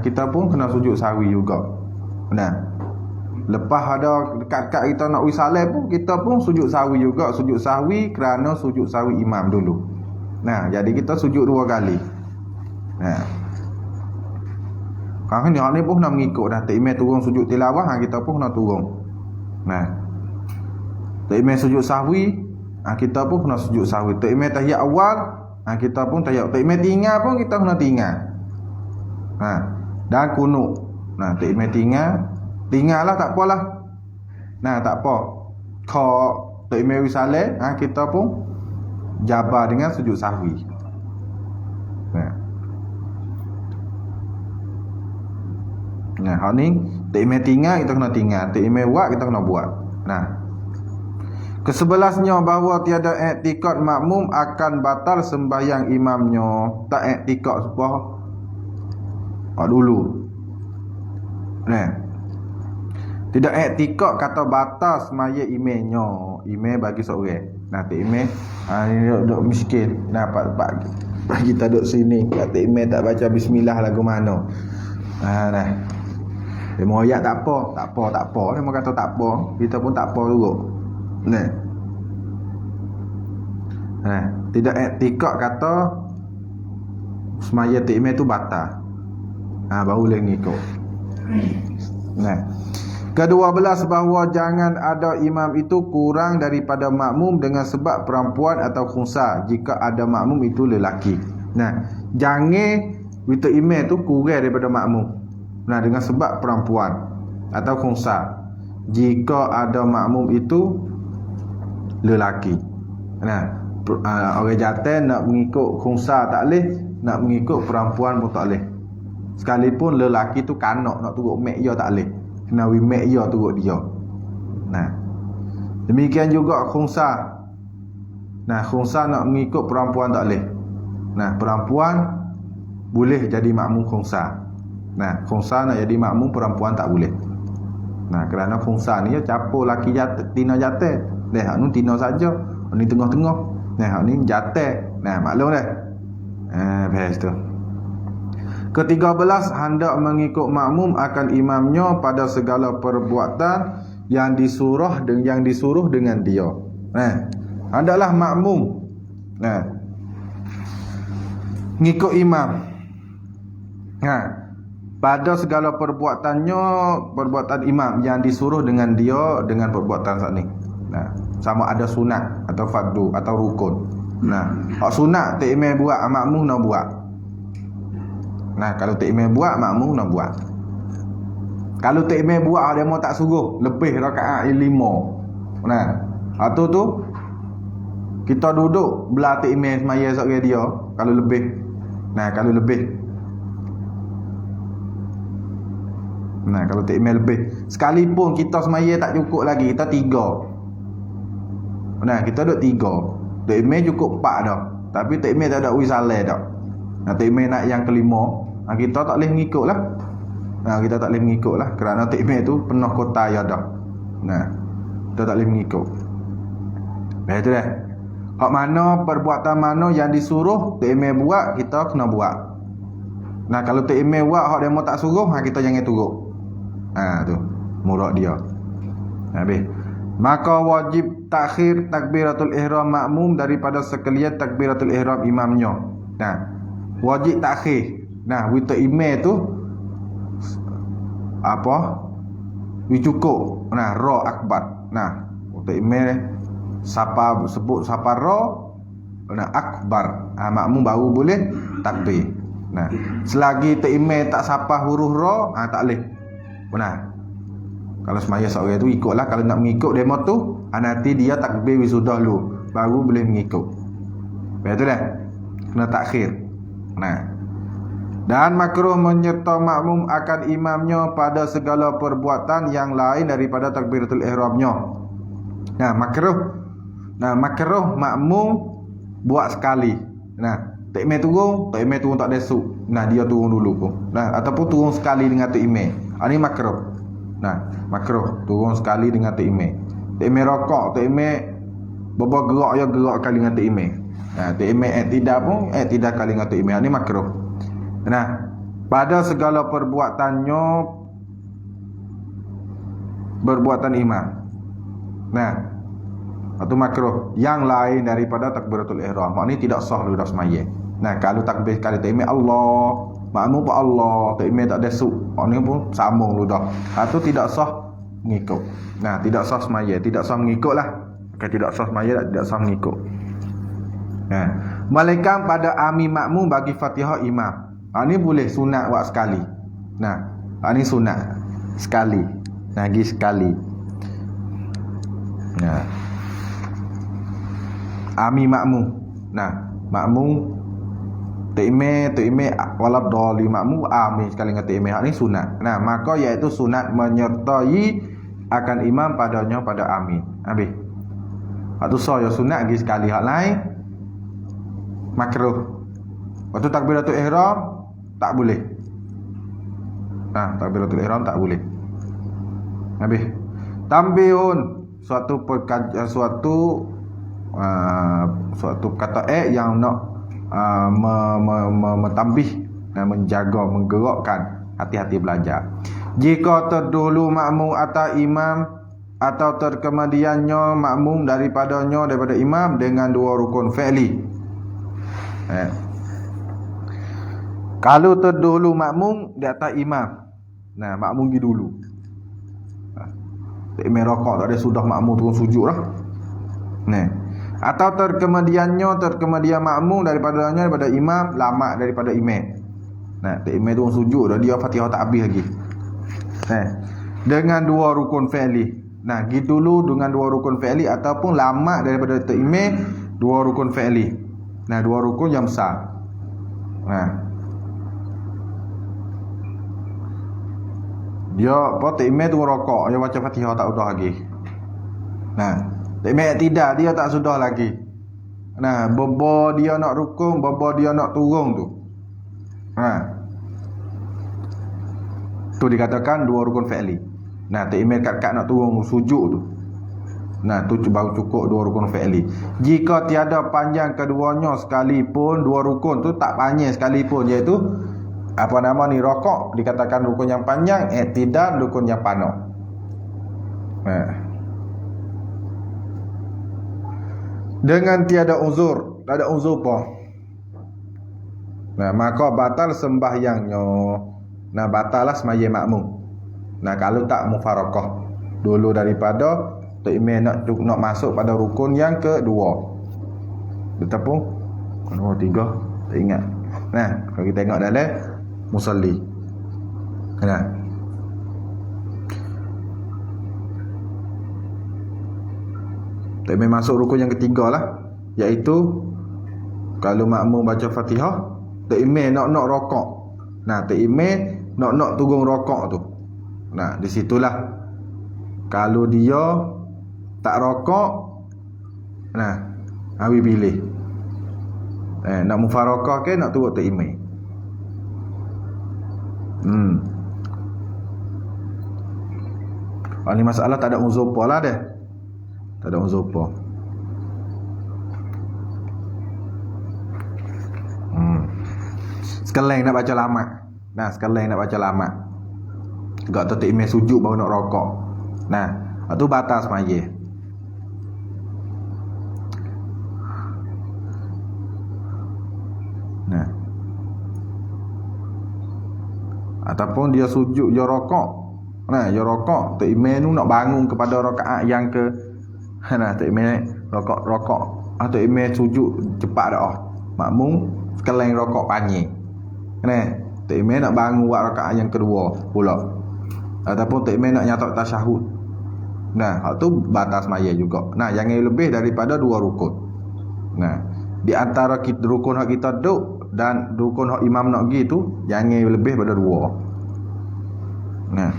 Kita pun kena sujud sahwi juga. Nah, lepas ada dekat-dekat kita nak wisalah pun, kita pun sujud sahwi juga. Sujud sahwi kerana sujud sahwi imam dulu. Nah, jadi kita sujud 2 kali. Nah, kan ni pun nak mengikut dah. Tok Imam turun sujud tilawah, kita pun kena turun. Nah, Tok Imam sujud sahwi, kita pun kena sujud sahwi. Tok Imam tahiyat awal, kita pun tahiyat. Tok Imam tinggal pun kita kena tinggal. Dan kunut. Nah, Tok Imam tinggal lah, tak apalah. Nah, tak apa. Kalau Tok Imam wisalah, kita pun jabar dengan sujud sahwi. Nah, hal ni Tok Imam tinggal, kita kena tinggal. Tok Imam buat, kita kena buat. Nah, ke-11nya bahawa tiada i'tikad makmum akan batal sembahyang imamnya. Tak i'tikad sebab dulu. Nah, tidak i'tikad kata batal semaya imamnya. Imam bagi seorang. Nah, Tok Imam ni duk miskin. Nah, pak kita duduk sini. Tok Imam tak baca bismillah lagu mana. Nah. Dia mau ayat tak apa. Dia mau kata tak apa, kita pun tak apa juga. Nah, tidak i'tikad kata semaya Tok Imam tu batal. Baru boleh ngikut. Nah, ke-12 bahawa jangan ada imam itu kurang daripada makmum dengan sebab perempuan atau khunsa jika ada makmum itu lelaki. Nah, jangan Tok Imam tu kurang daripada makmum. Nah, dengan sebab perempuan atau khunsa jika ada makmum itu lelaki. Nah, orang jantan nak mengikut khunsa tak boleh, nak mengikut perempuan pun tak boleh. Sekalipun lelaki tu kanak nak turut mek dia tak boleh. Kena mek dia turut dia. Nah, demikian juga khunsa. Nah, khunsa nak mengikut perempuan tak boleh. Nah, perempuan boleh jadi makmum khunsa. Nah, khunsa nak jadi makmum, perempuan tak boleh. Nah, kerana khunsa ni capur laki jatuh, tina jatuh. Hak ni tina saja. Ni tengah-tengah. Nah, hak ni jatuh. Nah, maklum dah. Best tu. Ke-13 hendak mengikut makmum akan imamnya pada segala perbuatan yang disuruh dengan dia. Nah, hendaklah makmum ngikut imam. Pada segala perbuatan imam yang disuruh dengan dia dengan perbuatan saat ni. Nah, sama ada sunat atau fardu atau rukun. Nah, hak sunat Tok Imam buat, makmum nak buat. Nah, kalau Tok Imam buat, makmum nak buat. Kalau Tok Imam buat, dia mau tak suruh lebih rakaat 5. Nah, atau tu kita duduk belah Tok Imam semaya seorang dia kalau lebih. Nah, kalau lebih. Nah, kalau Tok Imam lebih, sekalipun kita semaya tak cukup lagi, kita 3. Nah, kita duduk 3. Tok Imam cukup 4 dah. Tapi Tok Imam tak ada wisalah dah. Nah, Tok Imam nak yang kelima, kita tak boleh mengikut lah. Kita tak boleh mengikut lah, kerana Tok Imam tu penuh kota ya dah. Nah, kita tak boleh mengikut. Betul dah. Hak mana, perbuatan mana yang disuruh Tok Imam buat, kita kena buat. Nah, kalau Tok Imam buat hak dia mau tak suruh, kita jangan turut. Tu murak dia. Habis. Maka wajib takhir takbiratul ihram makmum daripada sekalian takbiratul ihram imamnya. Nah, wajib takhir. Nah, Tok Imam tu apa? Cukup. Nah, ra akbar. Nah, Tok Imam sebut sapa ra, nah akbar. Makmum baru boleh takbir. Nah, selagi Tok Imam tak sapa huruf ra, tak boleh. Benar. Kalau semaya seorang tu ikutlah. Kalau nak mengikut demo tu, nanti dia takbir wisudah dulu, baru boleh mengikut. Betul dah. Kena takhir. Nah. Dan makruh menyerta makmum akan imamnya pada segala perbuatan yang lain daripada takbiratul ihramnya. Nah, makruh. Nah, makruh makmum buat sekali. Nah, Tok Imam turun tak desuk. Nah, dia turun dulu pun. Nah, ataupun turun sekali dengan Tok Imam. Ini makruh. Nah, makruh turun sekali dengan Tok Imam. Tok Imam rokok, Tok Imam Bapa gerak ya gerak kali dengan takimeh. Takimeh tidak pun tidak kali dengan takimeh. Ini makruh. Nah, pada segala perbuatannya perbuatan imam. Nah, itu makruh. Yang lain daripada takbiratul ihram. Mak ni tidak sah ludah semaya. Nah, kalau takbir kali takmir Allah, makmum pun Allah, takmir tak ada su. Mak ni pun sambung ludah. Itu tidak sah mengikut. Nah, tidak sah semaya, tidak sah mengikutlah. Kalau tidak sah semaya, tidak sah mengikut. Nah, melainkan pada ami makmum bagi Fatihah imam. Ini boleh sunat buat sekali. Nah, ini sunat sekali. Lagi sekali. Nah, ami makmum. Nah, makmum takmir walad dali makmum ami sekali dengan takmir. Ini sunat. Nah, maka iaitu sunat menyertai akan imam padanya pada amin. Habis. Waktu saya sunat lagi sekali, hak lain makruh. Waktu takbiratul ihram tak boleh. Nah, takbiratul ihram tak boleh. Habis. Tambihun suatu kata yang nak mentambih dan menjaga, menggerakkan hati-hati belajar. Jika terdahulu makmum atau imam atau terkemudiannya makmum daripada imam dengan dua rukun fi'li. Kalau terdahulu makmum di atas imam. Nah, makmum pergi dulu. Takmir rakaat tak ada sudah makmum turun sujud dah. Nah, atau terkemudian makmum daripada imam lama daripada imam. Nah, takmir turun sujud dah, dia Fatihah tak habis lagi. Nah, dengan dua rukun fi'li. Nah, pergi dulu dengan dua rukun fi'li ataupun lama daripada takmir dua rukun fi'li. Nah, dua rukun yang besar. Nah, dia takmir tu rokok, dia baca Fatihah tak sudah lagi. Nah, takmir tidak, dia tak sudah lagi. Nah, baba dia nak rukun, baba dia nak turun tu. Tu dikatakan dua rukun fi'li. Nah, takmir kat nak turun sujud tu. Nah, tu baru cukup dua rukun fi'li. Jika tiada panjang keduanya sekalipun, dua rukun tu tak panjang sekalipun, iaitu rokok dikatakan rukun yang panjang, i'tidal rukun yang panjang. Dengan tiada uzur, tak ada uzur apa. Nah, maka batal sembahyangnya. Nah, batallah semaya makmum. Nah, kalau tak mufarakah dulu daripada takmir nak masuk pada rukun yang kedua. Betul pun? Nombor 3 tak ingat. Nah, kalau kita tengok dalam musalli. Nah, takmir masuk rukun yang ketiga lah, iaitu kalau makmum baca Fatihah, takmir nak rokok. Nah, takmir nak turun rokok tu. Nah, di situlah kalau dia tak rokok, nah, awi pilih. Nak mufarakah ke nak turun takmir. Ini masalah tak ada uzur apa lah dah. Tak ada uzur apa. Sekeleng nak baca lama. Nah, sekeleng nak baca lama. Gak tu takmir sujud baru nak rokok. Nah, itu batas semaya. Nah, ataupun dia sujud dia rokok. Nah, dia rokok, takmir tu nak bangun kepada rakaat yang ke. Nah, takmir rokok. Takmir sujud cepat dah. Makmum sekeleng rokok panjang. Nah, takmir nak bangun buat rakaat yang kedua pula. Ataupun takmir nak nyatak tasyahud. Nah, hak tu batas semaya juga. Nah, jangan lebih daripada dua rukun. Nah, di antara rukun hak kita duduk dan rukun hak imam nak pergi tu jangan lebih pada dua. Nah,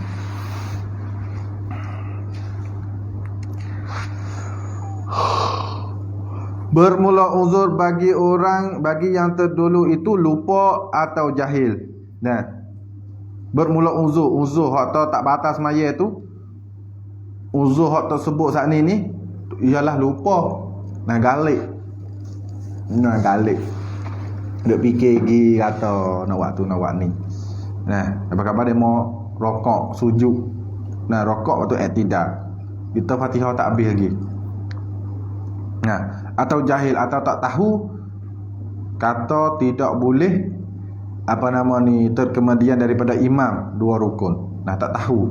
bermula uzur bagi yang terdahulu itu lupa atau jahil. Nah, bermula uzur hak tak batas semaya tu, uzur hak tersebut saat ni ialah lupa Nah galik. Nah galik. Duk fikir gi kata nak waktu nak wak ni. Nah, apa-apa dia mau rokok sujud. Nah, rokok waktu i'tidal. Kita Fatihah tak habis lagi. Nah, atau jahil atau tak tahu kata tidak boleh apa nama ni terkemudian daripada imam dua rukun. Nah, tak tahu.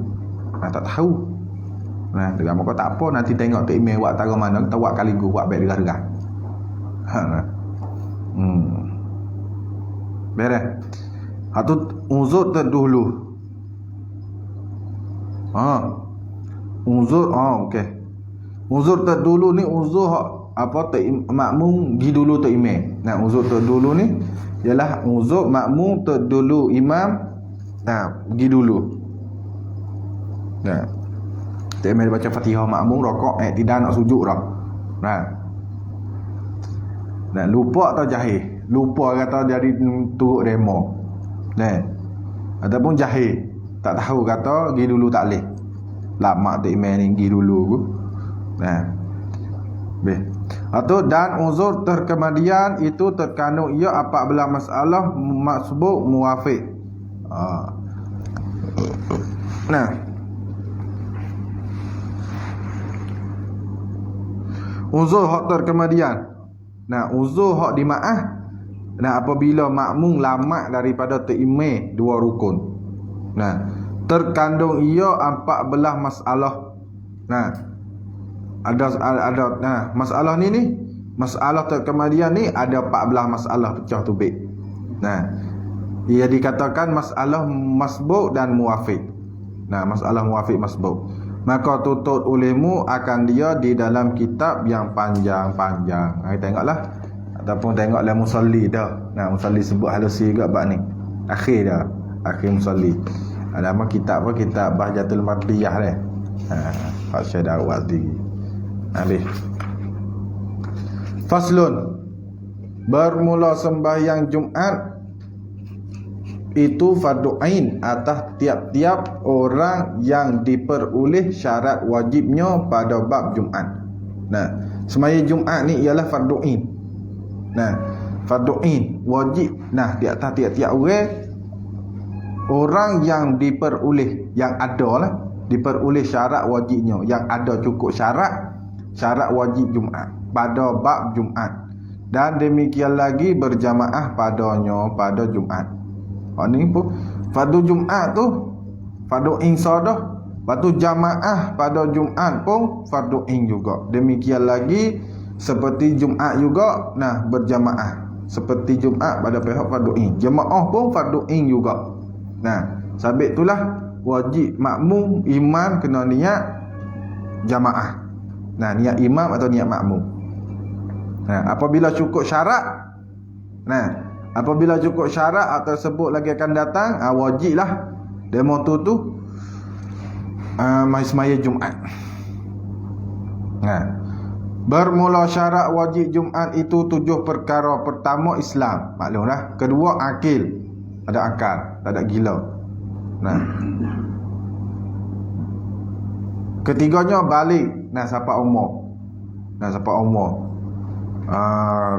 Nah, dengan muka tak apa, nanti tengok tu email buat taruh mana, kita buat kali buat baik derah-derah. Beres. Atau uzur terdahulu. Uzur, okey. Uzur terdahulu ni uzur apa makmum gi dulu tu imam. Nah, uzur terdahulu ni ialah uzur makmum terdahulu imam. Nah, gi dulu. Nah. Tak imam baca Fatihah makmum rokok tidak nak sujud dah. Nah, lupa atau jahil. Lupa kata jadi turut demo. Nah. Ataupun jahil. Tak tahu kata gi dulu tak leh. Lama tak imam ni gi dulu. Nah. Atau dan uzur terkemudian itu terkandung ia apabila masalah masbuk muwafiq. Nah. Uzur hak terkemudian. Nah, uzur hak dimaaf. Nah, apabila makmum lama daripada teimeh dua rukun. Nah, terkandung ia 14 masalah. Nah, ada masalah ni masalah terkemudian ni ada 14 masalah pecah tubik. Nah, ia dikatakan masalah masbuk dan muwafiq. Nah, masalah muwafiq masbuk. Maka tutut olehmu akan dia di dalam kitab yang panjang-panjang. Tengoklah ataupun tengoklah musalli dah. Nah, musalli sebut halusi juga bab ni. Akhir dah. Akhir musalli. Nama kitab apa? Kitab Bahjatul Mardiyah dah. Pak Syekh Dawat tinggi. Habis. Faslun. Bermula sembahyang Jumaat itu fardu ain atas tiap-tiap orang yang diperoleh syarat wajibnya pada bab Jumaat. Nah, sembahyang Jumaat ni ialah fardu ain. Nah, fardu ain wajib. Nah, di atas tiap-tiap orang yang diperoleh, yang ada lah, diperoleh syarat wajibnya, yang ada cukup syarat wajib Jumaat pada bab Jumaat. Dan demikian lagi berjamaah padanya pada Jumaat. Ni pun fardu Jumaat tu fardu ain sadah. Lepas jamaah pada Jumaat pun fardu ain juga. Demikian lagi seperti Jumaat juga, nah berjamaah seperti Jumaat pada pihak fardu ain. Jemaah pun fardu ain juga. Nah, sabit itulah wajib makmum imam kena niat jamaah. Nah, niat imam atau niat makmum. Nah, apabila cukup syarat, apabila cukup syarat tersebut lagi akan datang, wajiblah demo tu mai semaya Jumaat. Nah, bermula syarat wajib Jumaat itu 7 perkara. Pertama Islam, maklumlah. Kedua akil, ada akal, tak ada gila. Nah, ketiganya balik. Nah, siapa umur.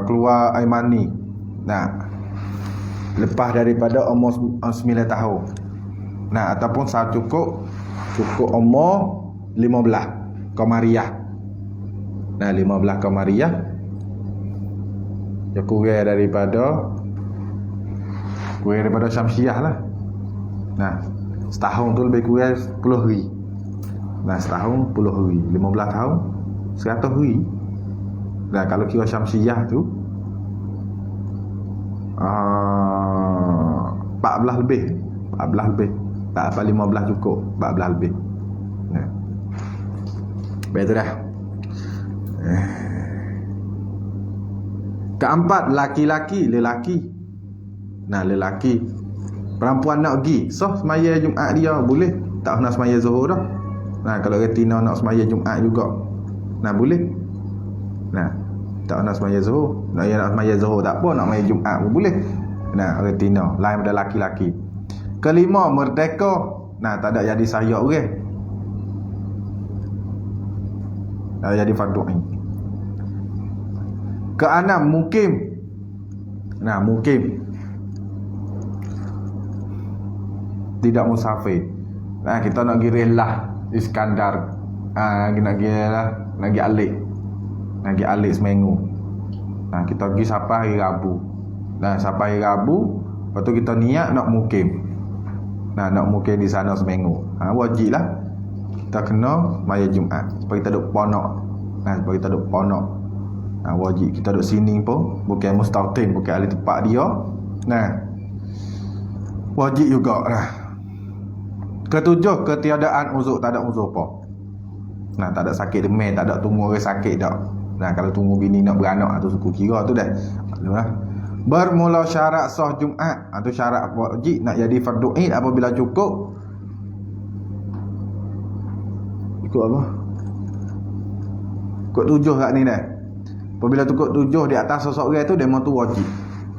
Keluar air mani. Nah, lepas daripada umur 9 tahun. Nah, ataupun saat cukup umur 15 Qamariyah. Nah, 15 Qamariyah ya kurang daripada Syamsiah lah. Nah, setahun tu lebih kurang 10 hari. Nah, setahun 10 hari. 15 tahun 100 hari. Nah, kalau kira Syamsiah tu 14 lebih. Tak apa 15 cukup, 14 lebih. Nah. Betul dah. Keempat, lelaki. Nah, lelaki. Perempuan nak pergi, semaya Jumaat dia boleh. Tak nak semaya Zuhur dah. Nah, kalau retina nak semaya Jumaat juga. Nah, boleh. Nah, tak nak semaya Zuhur. Nak semaya Zuhur tak apa, nak semaya Jumaat pun boleh. Nah, retina lain pada laki-laki. Kelima, merdeka. Nah, tak ada jadi sayak orang. Tak jadi fardu ain. Keenam, mukim. Nah, mukim tidak musafir. Nah, kita nak giring lah Iskandar. Nak pergi alik. Nak pergi alik seminggu. Nah, kita pergi sampai hari Rabu. Nah, sampai hari Rabu, lepas tu kita niat nak mukim. Nah, nak mukim di sana seminggu. Wajib lah kita kena maya Jumaat supaya kita duduk ponok. Nah, supaya kita duduk ponok. Nah, wajib kita duduk sini pun bukan mustaqim, bukan ahli tempat dia. Nah, wajib juga lah. Ketujuh, ketiadaan uzur, tak ada uzur apa. Nah, tak ada sakit demam, tak ada tunggu orang sakit dak. Nah, kalau tunggu bini nak beranak tu suku kira tu dah. Maklumlah. Bermula syarat sah Jumaat atau syarat wajib nak jadi fardu Id apabila cukup apa? Cukup 7 kat ni dah. Apabila cukup 7 di atas seseorang tu demo tu wajib.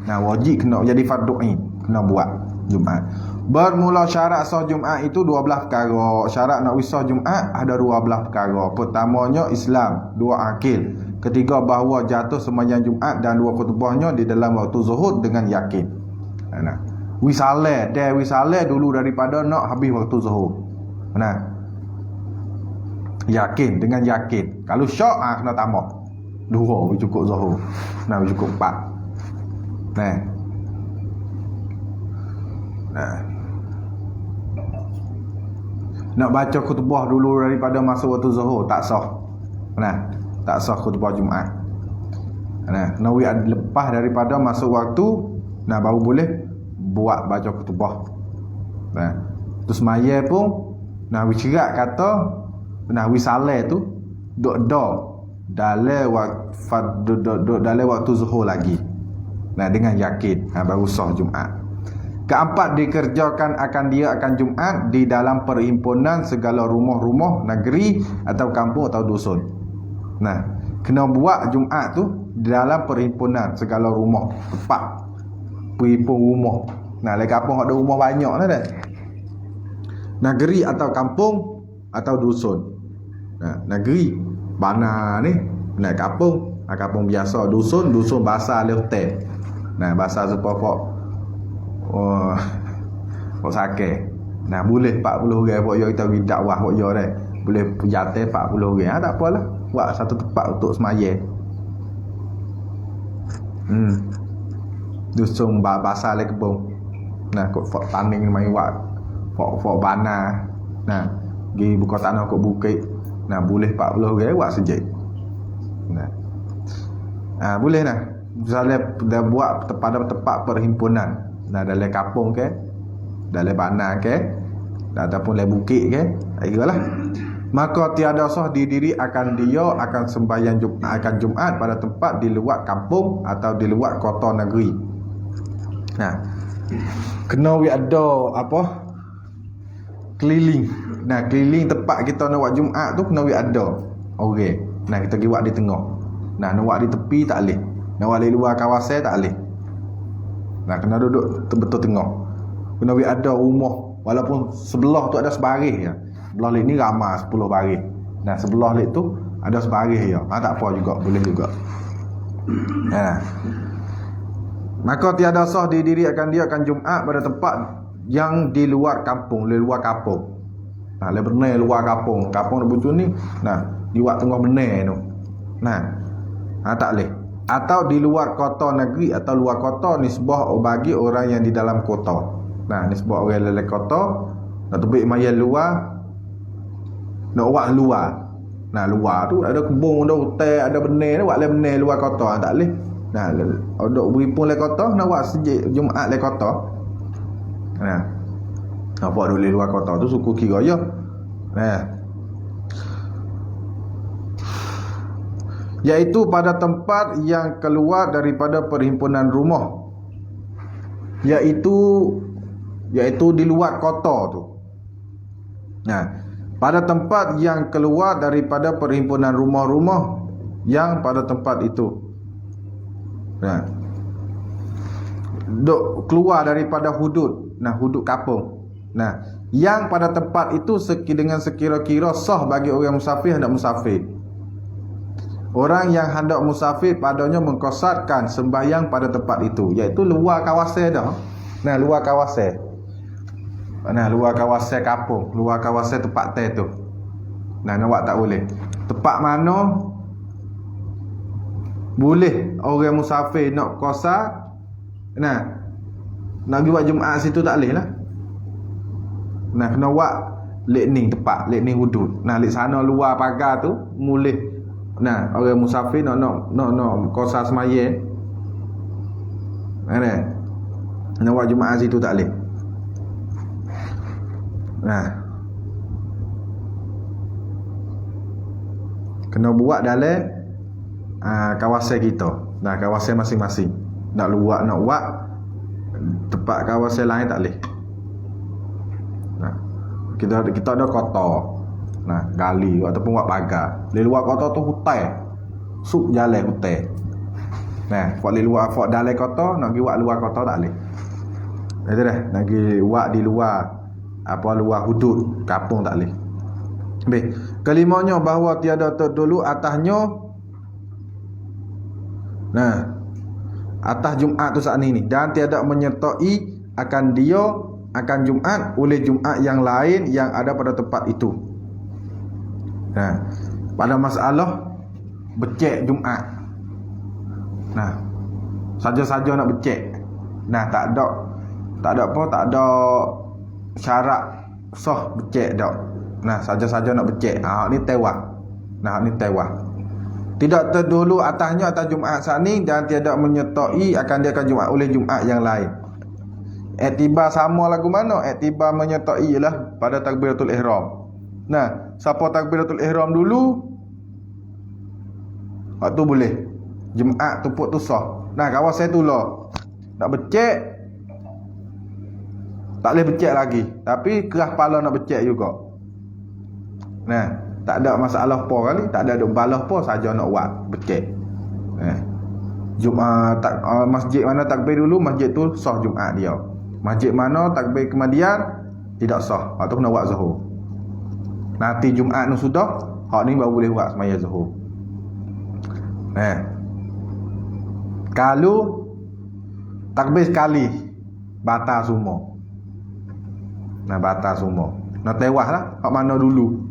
Nah, wajib kena jadi fardu Id, kena buat Jumaat. Bermula syarat sah Jumaat itu 12 perkara. Syarat nak wisah Jumaat ada 12 perkara. Pertamanya Islam, 2 akil. Ketiga, bahawa jatuh sembahyang Jumaat dan 2 khutbahnya di dalam waktu zuhur dengan yakin. Nah, wisale dulu daripada nak habis waktu zuhur. Nah, yakin, dengan yakin. Kalau syak kena tambah 2 cukup zuhur. Nah, cukup 4. Nah, nak baca khutbah dulu daripada masuk waktu zuhur tak sah. Nah, tak sah khutbah Jumaat. Nah, nawi lepas daripada masuk waktu, nah baru boleh buat baca khutbah. Nah, terus maya pun nah wicerak kata nah wisale tu duk dalam waktu zuhur lagi. Nah, dengan yakin baru sah Jumaat. Keempat, dikerjakan akan Jumaat di dalam perhimpunan segala rumah-rumah negeri atau kampung atau dusun. Nah, kena buat Jumaat tu di dalam perhimpunan segala rumah, tempat perhimpun rumah. Nah, di kampung ada rumah banyak lah dah. Negeri atau kampung atau dusun. Nah, negeri mana ni? Nah, kampung biasa, dusun bahasa le hotel. Nah, bahasa sepokok sakit. Nah, boleh 40 orang buat kita pergi dakwah buat yo dah. Boleh jatuh 40 orang. Tak apalah. Buat satu tempat untuk semaya. Dusun bahasa le kebun. Nah, kok fok tanding mai buat fok bana. Nah, pergi buka tanah kok bukit. Nah, boleh 40 orang buat sejak. Nah, boleh nah. Misalnya dah buat pada tempat perhimpunan. Nah, dalam kampung ke, dalam bana ke, ataupun dalam bukit ke, itulah. Maka tiada sah didiri akan sembahyang Jumaat pada tempat di luar kampung atau di luar kota negeri. Nah, kena ada apa? Keliling. Nah, keliling tempat kita nak buat Jumaat tu kena ada. Okey. Nah, kita pergi buat di tengah. Nah, nak buat di tepi tak boleh. Nak buat di luar kawasan tak boleh. Nah, kena duduk betul tengah. Kena ada rumah. Walaupun sebelah tu ada sebaris ya. Sebelah ni ramai 10 baris. Nah, sebelah tu ada sebaris ya. Tak apa juga, boleh juga. Nah, maka tiada sah didiri akan Jumaat pada tempat yang di luar kampung, di luar kampung. Nah, benar luar kampung. Kampung Bucu ni, nah, di wak tengah benar tu. Nah, tak boleh. Atau di luar kota negeri atau luar kota nisbah bagi orang yang di dalam kota. Nah, nisbah orang dalam kota nak tubik maya luar, nak buat luar. Nah, luar tu ada kebun, ada hutan, ada benih, nak buat benih luar kota tak boleh. Nah, ada beripun le kota nak buat sejak Jumaat le kota. Nah, apa dulu luar kota tu suku kira ya. Nah, iaitu pada tempat yang keluar daripada perhimpunan rumah, iaitu di luar kota tu. Nah, pada tempat yang keluar daripada perhimpunan rumah-rumah yang pada tempat itu. Nah, keluar daripada hudud. Nah, hudud kampung. Nah, yang pada tempat itu dengan sekira-kira sah bagi orang musafir hendak musafir. Orang yang hendak musafir padanya mengkosarkan sembahyang pada tempat itu, iaitu luar kawasan dah. Nah, luar kawasan. Nah, luar kawasan kampung, luar kawasan tempat teh tu. Nah, nak buat tak boleh. Tempat mana boleh orang musafir nak kosar, nah, nak pergi buat Jumaat situ tak boleh lah. Nah, kena buat lekning tempat, lekning hudud. Nah, lek sana luar pagar tu boleh. Nah, orang musafir nak kosar semaya. Nah, nak buat Jumaat situ tak boleh. Nah, kena buat dalam kawasan kita. Nah, kawasan masing-masing. Nak luar nak buat tempat kawasan lain tak boleh. Nah, kita ada kota. Nah, gali ataupun buat pagar. Di luar kota tu hutan. Suk jalan hutan. Nah, buat di luar, buat dalam kota, nak pergi buat luar kota tak boleh. Itu dah, nak pergi buat di luar luar hudud kampung tak boleh. Baik. Kelimanya bahawa tiada terdahulu atasnya. Nah, atas Jumaat tu saat ini dan tiada menyertai akan Jumaat oleh Jumaat yang lain yang ada pada tempat itu. Nah, pada masalah becek Jumaat. Nah, saja-saja nak becek. Nah, tak ada syarat sah becek dak. Nah, saja-saja nak becek. Ni tewah. Nah, ni tewah. Tidak terdahulu atasnya atas Jumaat saat ini dan tiada menyertai akan Jumaat oleh Jumaat yang lain. Iktibar sama lagu mana? Iktibar menyertai ialah pada takbiratul ihram. Nah, siapa takbiratul ihram dulu, waktu boleh. Jumaat tupuk tu sah. Nah, kawasan tu lah nak becek tak boleh becek lagi, tapi keras kepala nak becek juga. Nah, tak ada masalah apa kali, tak ada balah apa, saja nak buat becek. Jumaat masjid mana takbir dulu, masjid tu sah Jumaat dia. Masjid mana takbir kemudian tidak sah, waktu kena buat zuhur. Nanti Jumaat ni sudah, hak ni baru boleh buat semaya zuhur. Kalau takbir sekali batal semua. Nah, batal semua. Nak tewah lah, hak mana dulu.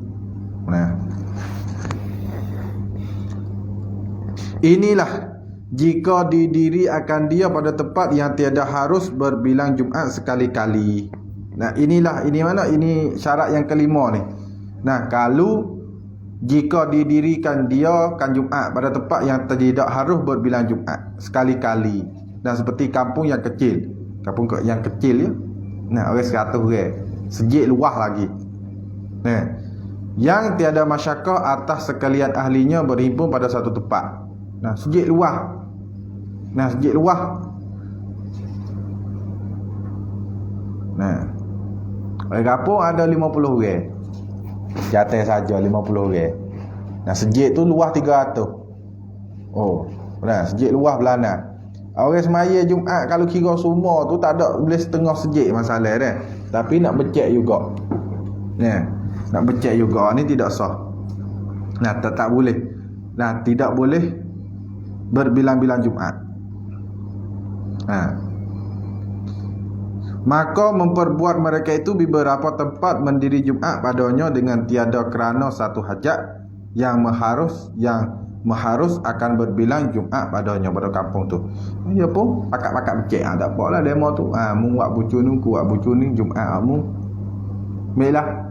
Nah, inilah jika didiri akan dia pada tempat yang tiada harus berbilang Jumaat sekali-kali. Nah, ini mana? Ini syarat yang kelima ni. Nah, kalau jika didirikan dia kan Jumaat pada tempat yang tidak harus berbilang Jumaat sekali-kali. Dan seperti kampung yang kecil. Kampung yang kecil ya. Nah, orang 100 orang. Sejik luah lagi. Nah, yang tiada masyarakat atas sekalian ahlinya berhimpun pada satu tempat. Nah, sejik luah. Nah, sejik luah. Nah, orang kampung ada 50 orang. Jatah saja 50 orang. Nah, sejik tu luah 300. Oh, nah, sejik luah belana. Orang semaya Jumaat kalau kira semua tu tak ada boleh setengah sejik masalah dah. Tapi nak becek juga. Nah, nak becek juga ni tidak sah. Nah, tak boleh. Nah, tidak boleh berbilang-bilang Jumaat. Maka memperbuat mereka itu di beberapa tempat mendiri Jumaat padanya dengan tiada kerana satu hajat yang mengharus akan berbilang Jumaat padanya pada kampung tu. Ya pun pakat-pakat becek tak apalah demo tu. Mu buat bucu ni, ku buat bucu ni Jumaat mu. Baiklah.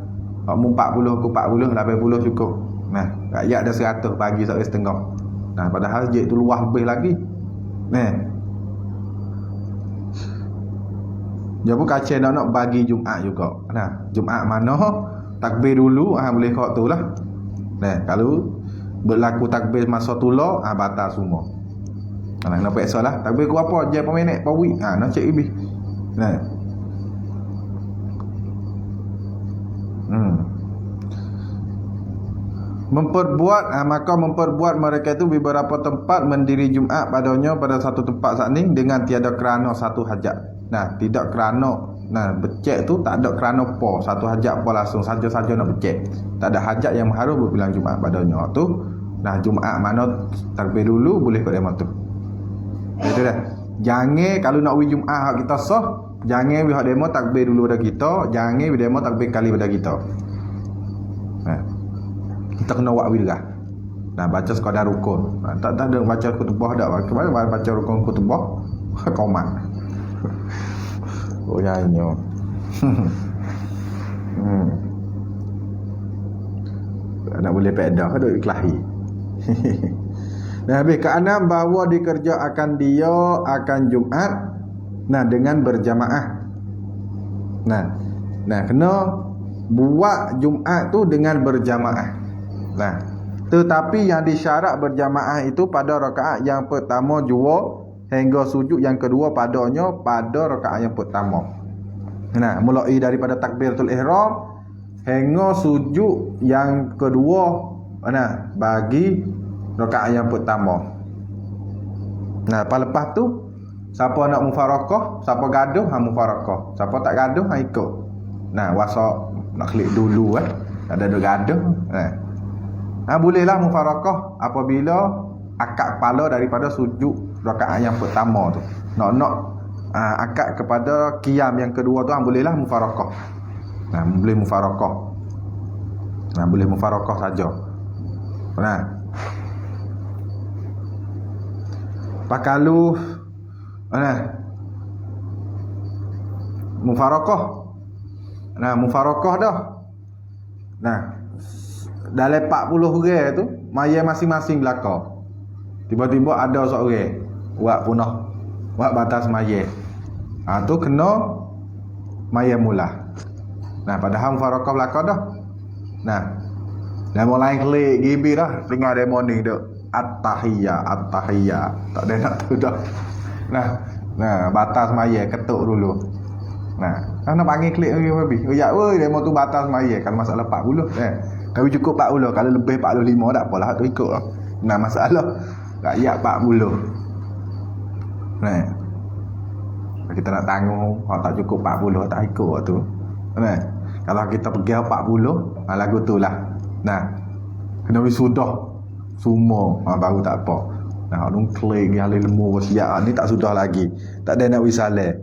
Mu 40 ku 40 80 cukup. Nah, rakyat dah 100 bagi 1.5. Nah, padahal hajat tu luah lebih lagi. Nah, dia pun kacau nak bagi Jumaat juga. Nah, Jumaat mana takbir dulu, boleh kau tu lah. Nah, kalau berlaku takbir masa tu lah, batal semua. Nah, kena peksa lah. Takbir ku apa? Je pemenek, pawi. Nak cek lebih. Nah. Maka memperbuat mereka itu beberapa tempat mendiri Jumaat padanya pada satu tempat saat ini dengan tiada kerana satu hajat. Nah, tidak kerana becek tu tak ada kerana apa, satu hajat apa langsung saja-saja nak becek. Tak ada hajat yang harus berbilang Jumaat padanya. Tu Nah, Jumaat mana takbir dulu boleh ikut demo tu. Itu dah. Jangan kalau nak pergi Jumaat kita sah, jangan pergi demo takbir dulu pada kita, jangan pergi demo takbir kali pada kita. Kita kena buat wilah. Nah, baca sekadar rukun. Tak ada baca khutbah dak. Kemarin baca rukun khutbah komat. Oh ya nyo. Nak boleh pedah ada iklahi. Nah, habis keenam bahawa dikerjakan dia akan Jumaat dengan berjamaah. Nah, kena buat Jumaat tu dengan berjamaah. Nah, tetapi yang disyarat berjamaah itu pada rakaat yang pertama jua hingga sujud yang kedua padanya pada rakaat yang pertama. Nah, mulai daripada takbiratul ihram hingga sujud yang kedua bagi rakaat yang pertama. Nah, lepas tu siapa nak mufarakah, siapa gaduh mufarakah, siapa tak gaduh ikut. Nah, wasa nak klik dulu ada gaduh. Bolehlah mufarakah apabila akad kepala daripada sujud rakaat yang pertama tu. Nak akad kepada qiyam yang kedua tu bolehlah mufarakah. Boleh mufarakah. Boleh mufarakah saja. Pakalu mufarakah. Mufarakah dah. Dalam 40 orang tu mayat masing-masing belakang. Tiba-tiba ada seorang buat punah, buat batas mayat. Tu kena mayat mula. Padahal mufarakah belakang dah. Dah mulai klik gibi dah tengah demo ni dak at-tahiyya tak ada nak tu dah. Batas mayat ketuk dulu. Nak panggil klik lagi babi. Ya oi demo tu batas mayat kan masalah 40. Tapi cukup 40, kalau lebih 45 tak apalah tu ikut lah. Masalah rakyat 40. Kita nak tanggung kalau tak cukup 40 tak ikut tu. Kalau kita pergi 40 lagu tu lah. Kena sudah semua baru tak apa. Orang klik yang lemu siap ni tak sudah lagi. Tak ada nak wisale.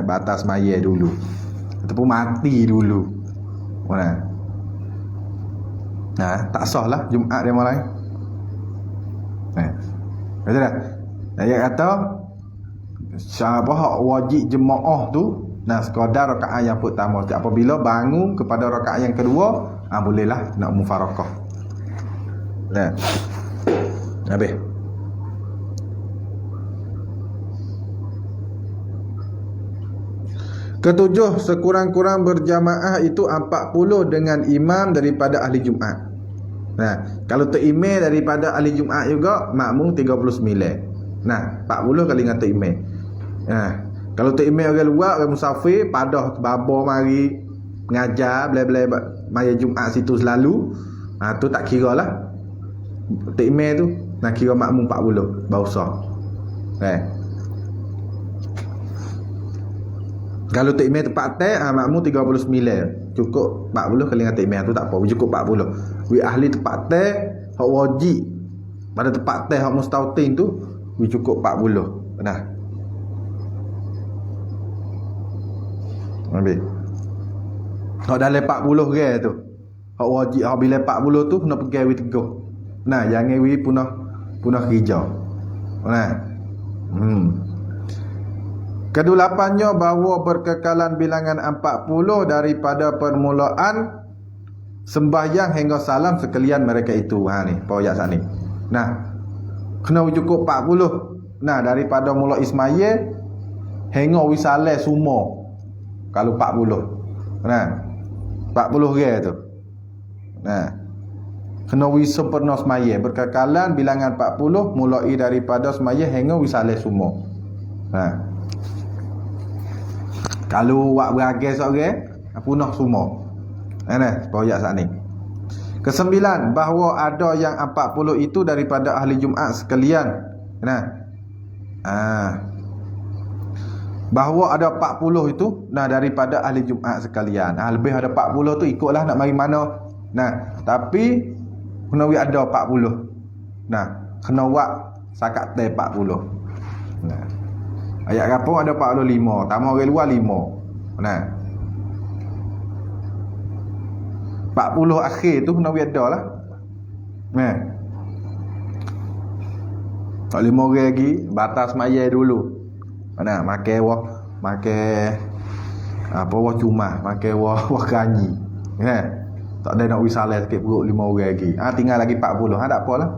Batas mayat dulu. Ataupun mati dulu. Tak sah lah Jumaat dia mulai. Betul tak? Dia kata siapa hak wajib jemaah tu sekadar rakaat yang pertama. Apabila bangun kepada rakaat yang kedua bolehlah nak mufarakah. Habis. Ketujuh, sekurang-kurang berjamaah itu 40 dengan imam daripada ahli Jumaat. Kalau terimam daripada ahli Jumaat juga makmum 39. 40 kali dengan terimam. Kalau terimam orang luar, orang musafir, padah baba mari mengajar bela-bela maya Jumaat situ selalu, tu tak kira lah. Terimam tu nak kira makmum 40 baru sah. Kalau takmir tepat makmum 39. Cukup 40 kali dengan takmir tu tak apa, cukup 40. Wi ahli tepat hak wajib pada tepat hak mustautin tu cukup 40. Habis. Hak dalam 40 orang tu hak wajib hak bila 40 tu kena pergi wi teguh. Jangan wi punah kerja. Kedelapannya bahawa berkekalan bilangan 40 daripada permulaan sembahyang hingga salam sekalian mereka itu. Ni poyak sat ni. Kena cukup 40. Daripada mula Ismail hingga wisale semua. Kalau 40. 40 orang tu. Kena wi sempurna semaya berkekalan bilangan 40 mulai daripada semaya hingga wisale semua. Kalau wak beragai seorang punah semua. Poyak saat ni. Kesembilan, bahawa ada yang 40 itu daripada ahli Jumaat sekalian. Bahawa ada 40 itu daripada ahli Jumaat sekalian. Lebih ada 40 tu ikutlah nak mari mana. Tapi kena wi ada 40. Nah, kena buat sakat teh 40. Nah. Ayat kampung ada 45, tambah orang luar 5. Nah. 40 akhir tu kena wi ada lah. Nah. Tak 5 orang lagi batas mayai dulu. Nah, makan apa wah cuma makan wah ganyi. Nah. Tak ada nak wisalah sikit perut 5 orang lagi. Tinggal lagi 40. Tak apalah.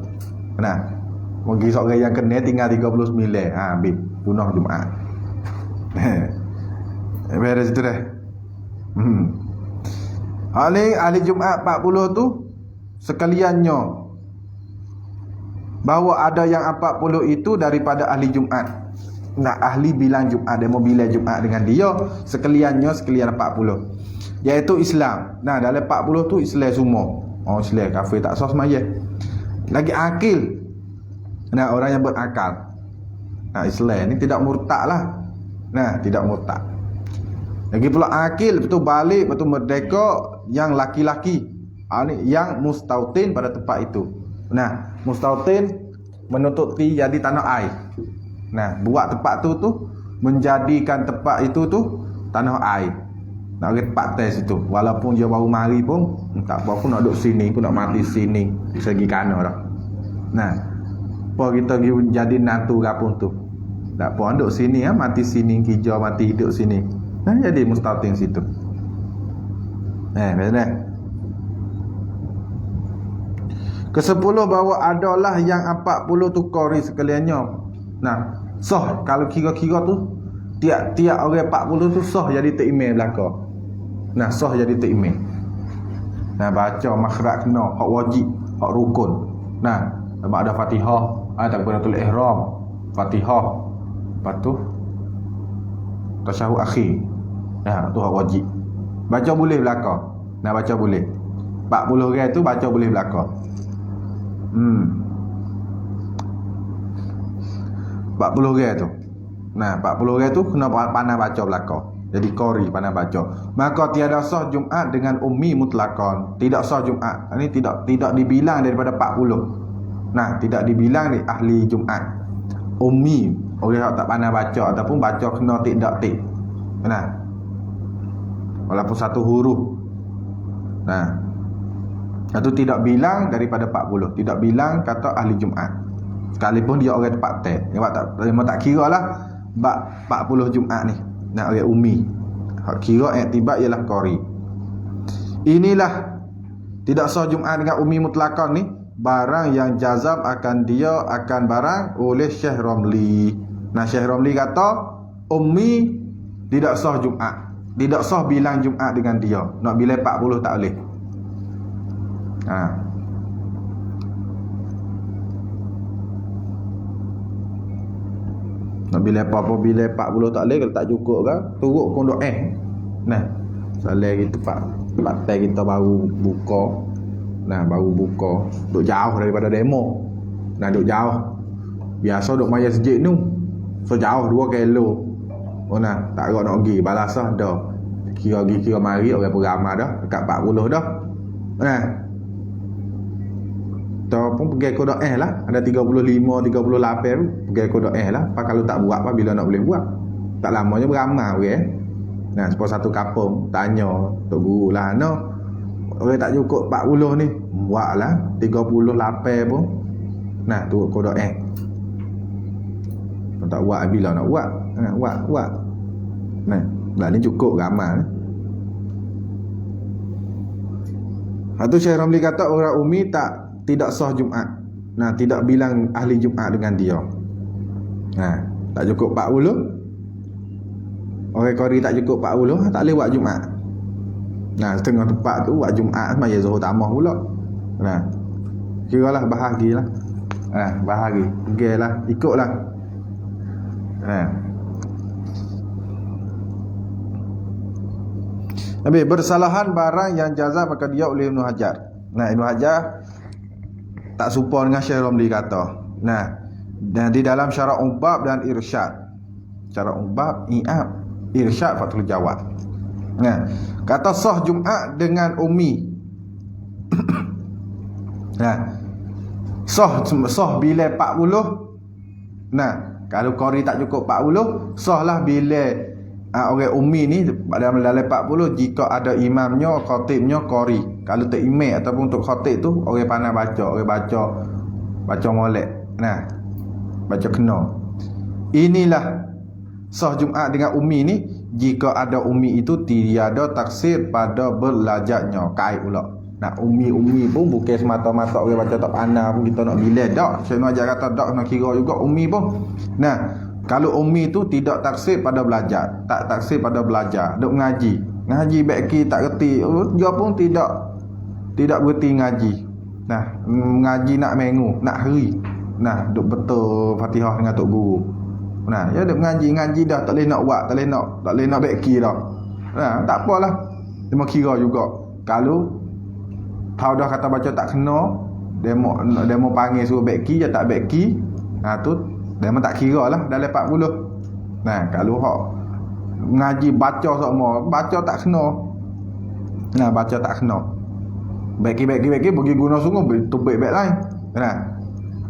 Nah. Bagi seorang yang kena tinggal 39. Habis punah Jumaat. Beres itu dah. Ahli Jumaat 40 tu sekaliannya bahawa ada yang 40 itu daripada ahli Jumaat. Nah, ahli bilang Jumaat, dia mau bilang Jumaat dengan dia, sekalian 40. Iaitu Islam. Nah, dalam 40 tu Islam semua. Oh, Islam, kafir tak sah sembahyang. Lagi akil. Nah, orang yang berakal. Nah, Islam ni tidak murtad lah. Nah, tidak murtad. Lagi pula akil, betul balik, betul merdeka yang laki-laki. Yang mustautin pada tempat itu. Nah, mustautin menutupi jadi tanah air. Nah, buat tempat tu menjadikan tempat itu tanah air. Nak pergi tempat tes itu. Walaupun dia baru mari pun tak apa, aku nak duduk sini, aku nak mati sini. Segi kanan dah. Nah, apa kita jadi nantu kapung tu. Tak apa, duduk sini ya, mati sini, hijau mati hidup sini. Nah, jadi mustautin situ. Benar. Ke-10 bahawa adalah yang 40 tu qori sekaliannya. Nah, sah kalau kira-kira tu tiap-tiap orang 40 tu sah jadi takmir belaka. Nah, sah jadi takmir. Nah, baca makhraj kena, hak wajib, hak rukun. Nah, sama ada Fatihah, takbiratul ihram, Fatihah, lepas tu tasyahud akhir. Nah, tu hak wajib. Baca boleh belaka. Nah, baca boleh. 40 orang tu baca boleh belaka. 40 orang tu. Nah, 40 orang tu kena pandai baca belaka. Jadi qori pandai baca. Maka tiada sah Jumaat dengan ummi mutlakon. Tidak sah Jumaat. Ini tidak dibilang daripada 40. Nah, tidak dibilang di ahli Jumaat. Ummi, orang yang tak pandai baca ataupun baca kena tidak tik. Nah. Walaupun satu huruf. Nah. Itu tidak bilang daripada 40. Tidak bilang kata ahli Jumaat. Sekalipun dia orang tempat tek. Memang tak kira lah 40 Jumaat ni. Nak orang ummi. Hak kira iktibar ialah qori. Inilah tidak sah Jumaat dengan ummi mutlakon ni. Barang yang jazam akan barang oleh Syekh Romli. Nah, Syekh Romli kata ummi tidak sah Jumaat. Tidak sah bilang Jumaat dengan dia. Nak bilang 40 tak boleh. Nak bila apa-apa bila 40 tak boleh, kalau tak cukup kan turut pondok Nah, salah gitu partai kita baru buka. Nah, baru buka, duk jauh daripada demo. Nah, duk jauh. Biasa duk maya sejik tu. So jauh 2 kilo. Oh nah, tak agak nak pergi balasah dah. Kira mari orang beramai dah dekat 40 dah. Nah, tu pun pergi kodok lah. Ada 35, 38 tu pergi kodok lah. Apa kalau tak buat apa bila nak boleh buat. Tak lamanya beramal okay? Nah, sebab satu kampung tanya tok guru lah no. Orang tak cukup 40 ni, buatlah 38 pun. Nah, tu kodok tak buat bila nak buat. Nah, buat. Nah, dah ni cukup beramal. Hatu Syekh Ramli kata orang ummi tidak sah Jumaat. Nah, tidak bilang ahli Jumaat dengan dia. Nah, tak cukup 40. Orang qori tak cukup 40, tak boleh buat Jumaat. Nah, setengah tempat tu buat Jumaat semaya Zuhur tamah pula. Nah, kiralah bahagilah. Nah, bahagi. Pergilah, ikutlah. Nah. Habis bersalahan barang yang jazam maka dia oleh Ibnu Hajar. Nah, Ibnu Hajar tak serupa dengan Syekh Romli kata. Nah, dan di dalam syarah Umbab dan Irsyad. Syarah Umbab, Irsyad Fathul Jawad. Nah, kata sah Jumaat dengan ummi. Nah, sah bila 40. Nah, kalau qari tak cukup 40, sahlah bila orang ummi ni dalam 40 jika ada imamnya, khatibnya qari. Kalau tak imam ataupun untuk khatib tu orang pandai baca, orang baca molek. Nah, baca kena. Inilah sah Jumaat dengan ummi ni jika ada ummi itu tiada taksir pada belajarnya. Kait pula. Nah, ummi pun bukan semata-mata orang baca tak pandai pun kita nak bila dak. Saya nak ajar kata dak nak kira juga ummi pun. Nah, kalau ummi tu tidak taksir pada belajar, tak taksir pada belajar, duk ngaji. Ngaji beki tak reti, dia pun tidak berhenti ngaji. Nah, ngaji nak minggu, nak hari. Nah, duk betul Fatihah dengan tok guru. Nah, ya duk ngaji dah tak boleh nak buat, tak boleh nak beki dah. Nah, tak apalah. Dia mau kira juga. Kalau tahu dah kata baca tak kena, demo panggil suruh beki je tak beki. Nah, tu demo tak kira lah dalam 40. Nah, kalau hak ngaji baca semua, baca tak kena. Nah, baca tak kena. Beki bagi guna sungguh tubik baik lain. Nah,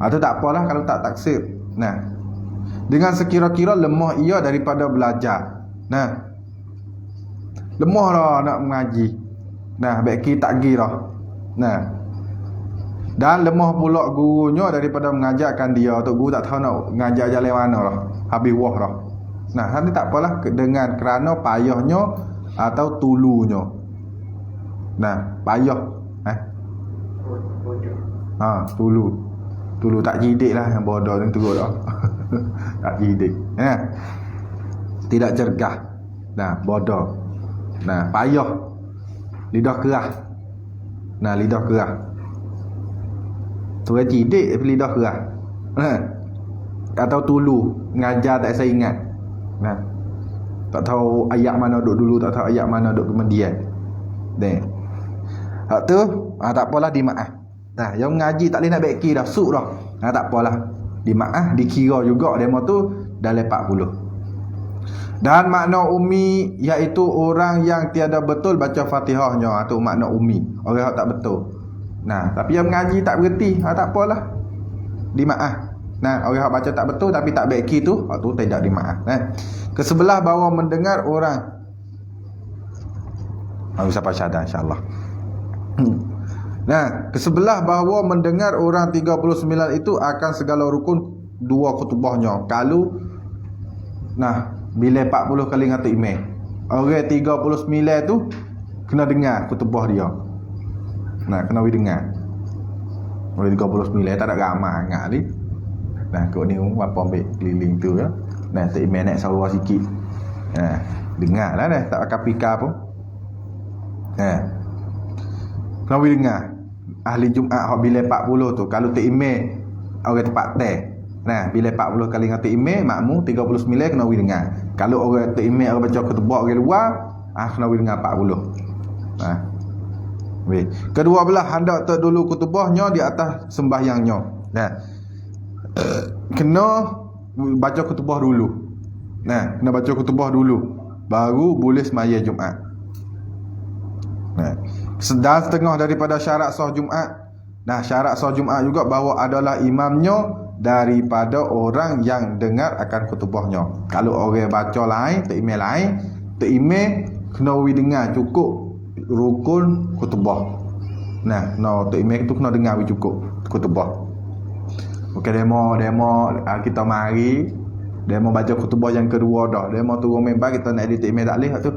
itu tak apalah kalau tak taksir. Nah, dengan sekira-kira lemah ia daripada belajar. Nah, lemah lah nak mengaji. Nah, beki tak gira. Nah, dan lemah pula gurunya daripada mengajarkan dia. Tok guru tak tahu nak ngajar jalan mana lah, habis wah dah. Nah, nanti tak apalah dengan kerana payahnya atau tulunya. Nah, payah tulu tak jidik lah, yang bodoh yang teruk dah. Tak jidik. Tidak cergah. Nah, bodoh. Nah, payah. Lidah keras. Nah, lidah keras. Orang cidik lidah keras. Atau tulu, ngajar tak saya ingat. Nah, tak tahu ayat mana duduk dulu, tak tahu ayat mana duduk kemudian. Dek. Hak tu, tak apalah dimaaf. Nah, yang ngaji tak boleh nak beki dah, suk dah. Tak apalah. Dimaaf, dikira juga demo tu dalam 40. Dan makna ummi iaitu orang yang tiada betul baca Fatihahnya, atau makna ummi, orang yang tak betul. Nah, tapi yang mengaji tak berhenti, tak apalah. Dimaaf. Nah, orang yang baca tak betul tapi tak beki tu, tu tidak dimaaf. Kesebelah bahawa mendengar orang bisa baca dah insya-Allah. Nah, kesebelah bahawa mendengar orang 39 itu akan segala rukun dua khutbahnya. Kalau bila 40 kali ngatu imam, orang 39 tu kena dengar khutbah dia. Nah, kena dengar. Orang 39 tak ada ramai sangat ni. Nah, kau ni apa ambil keliling tu ya. Nah, tak imam naik sawa sikit. Nah, dengarlah dah, tak pakai pika pun. Kena dengar. Ahli Jumaat hak bila 40 tu, kalau tak imam orang tempat teh. Nah, bila 40 kali ngatu imam, makmum 39 kena dengar. Kalau orang tak imam orang baca khutbah orang luar, kena dengar 40. Nah. Baik. Kedua belah hendak tak dulu khutbahnya di atas sembahyangnya. Nah. Kena baca khutbah dulu. Nah, kena baca khutbah dulu baru boleh sembahyang Jumaat. Nah, sedang setengah daripada syarat sah Jumaat. Nah, syarat sah Jumaat juga bahawa adalah imamnya daripada orang yang dengar akan khutbahnya. Kalau orang baca lain, tak imam kena dengar cukup rukun khutbah. Nah, tak imam tu kena dengar cukup khutbah. Okey, demo kita mari demo baca khutbah yang kedua dah. Demo turun mimbar kita nak edit imam tak leh tu.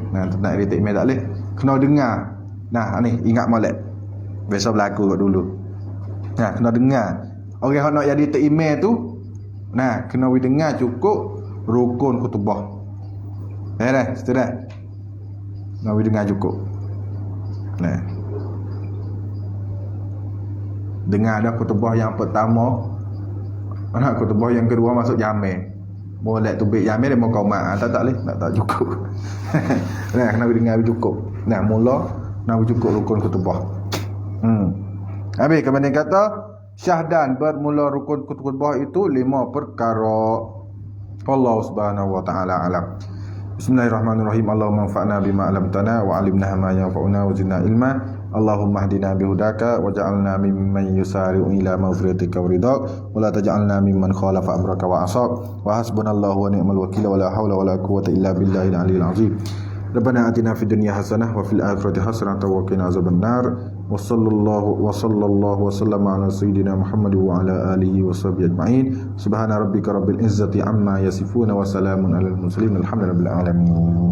Nah, nak edit imam tak leh. Kena dengar. Nah, ni ingat molek. Biasa berlaku kat dulu. Nah, kena dengar. Orang yang nak jadi tok imam tu, nah, kena dengar cukup rukun khutbah. Dah, setuju. Kena dengar cukup. Nah. Dengar dah khutbah yang pertama. Khutbah yang kedua masuk jamai. Molek tubik jamai dia mau qaumat. Tak leh, tak cukup. Nah, kena dengar cukup. Nah, mula nak cukup rukun khutbah. Habis kemudian kata syahdan bermula rukun khutbah itu 5 perkara. Allah Subhanahu wa taala alam. Bismillahirrahmanirrahim. Allahumma anfa'na bima 'allamtana wa 'allimna ma yanfa'una wa zidna ilma. Allahumma hdina bihudaka waj'alna mimman yusari'u ila maghfiratika wa ridhak wa la taj'alna mimman khalafa amraka wa asab wa hasbunallahu wa ni'mal wakeel wa la hawla wa la quwwata illa billahil aliyyil azim. Rabbana atina fid dunya hasanah wa fil akhirati hasanah wa qina azabannar. Wa sallallahu wa sallama ala sayyidina Muhammad wa ala alihi wa sahbihi ajma'in. Subhana rabbika rabbil izzati amma yasifun wa salamun alal mursalin. Alhamdulillahi rabbil alamin.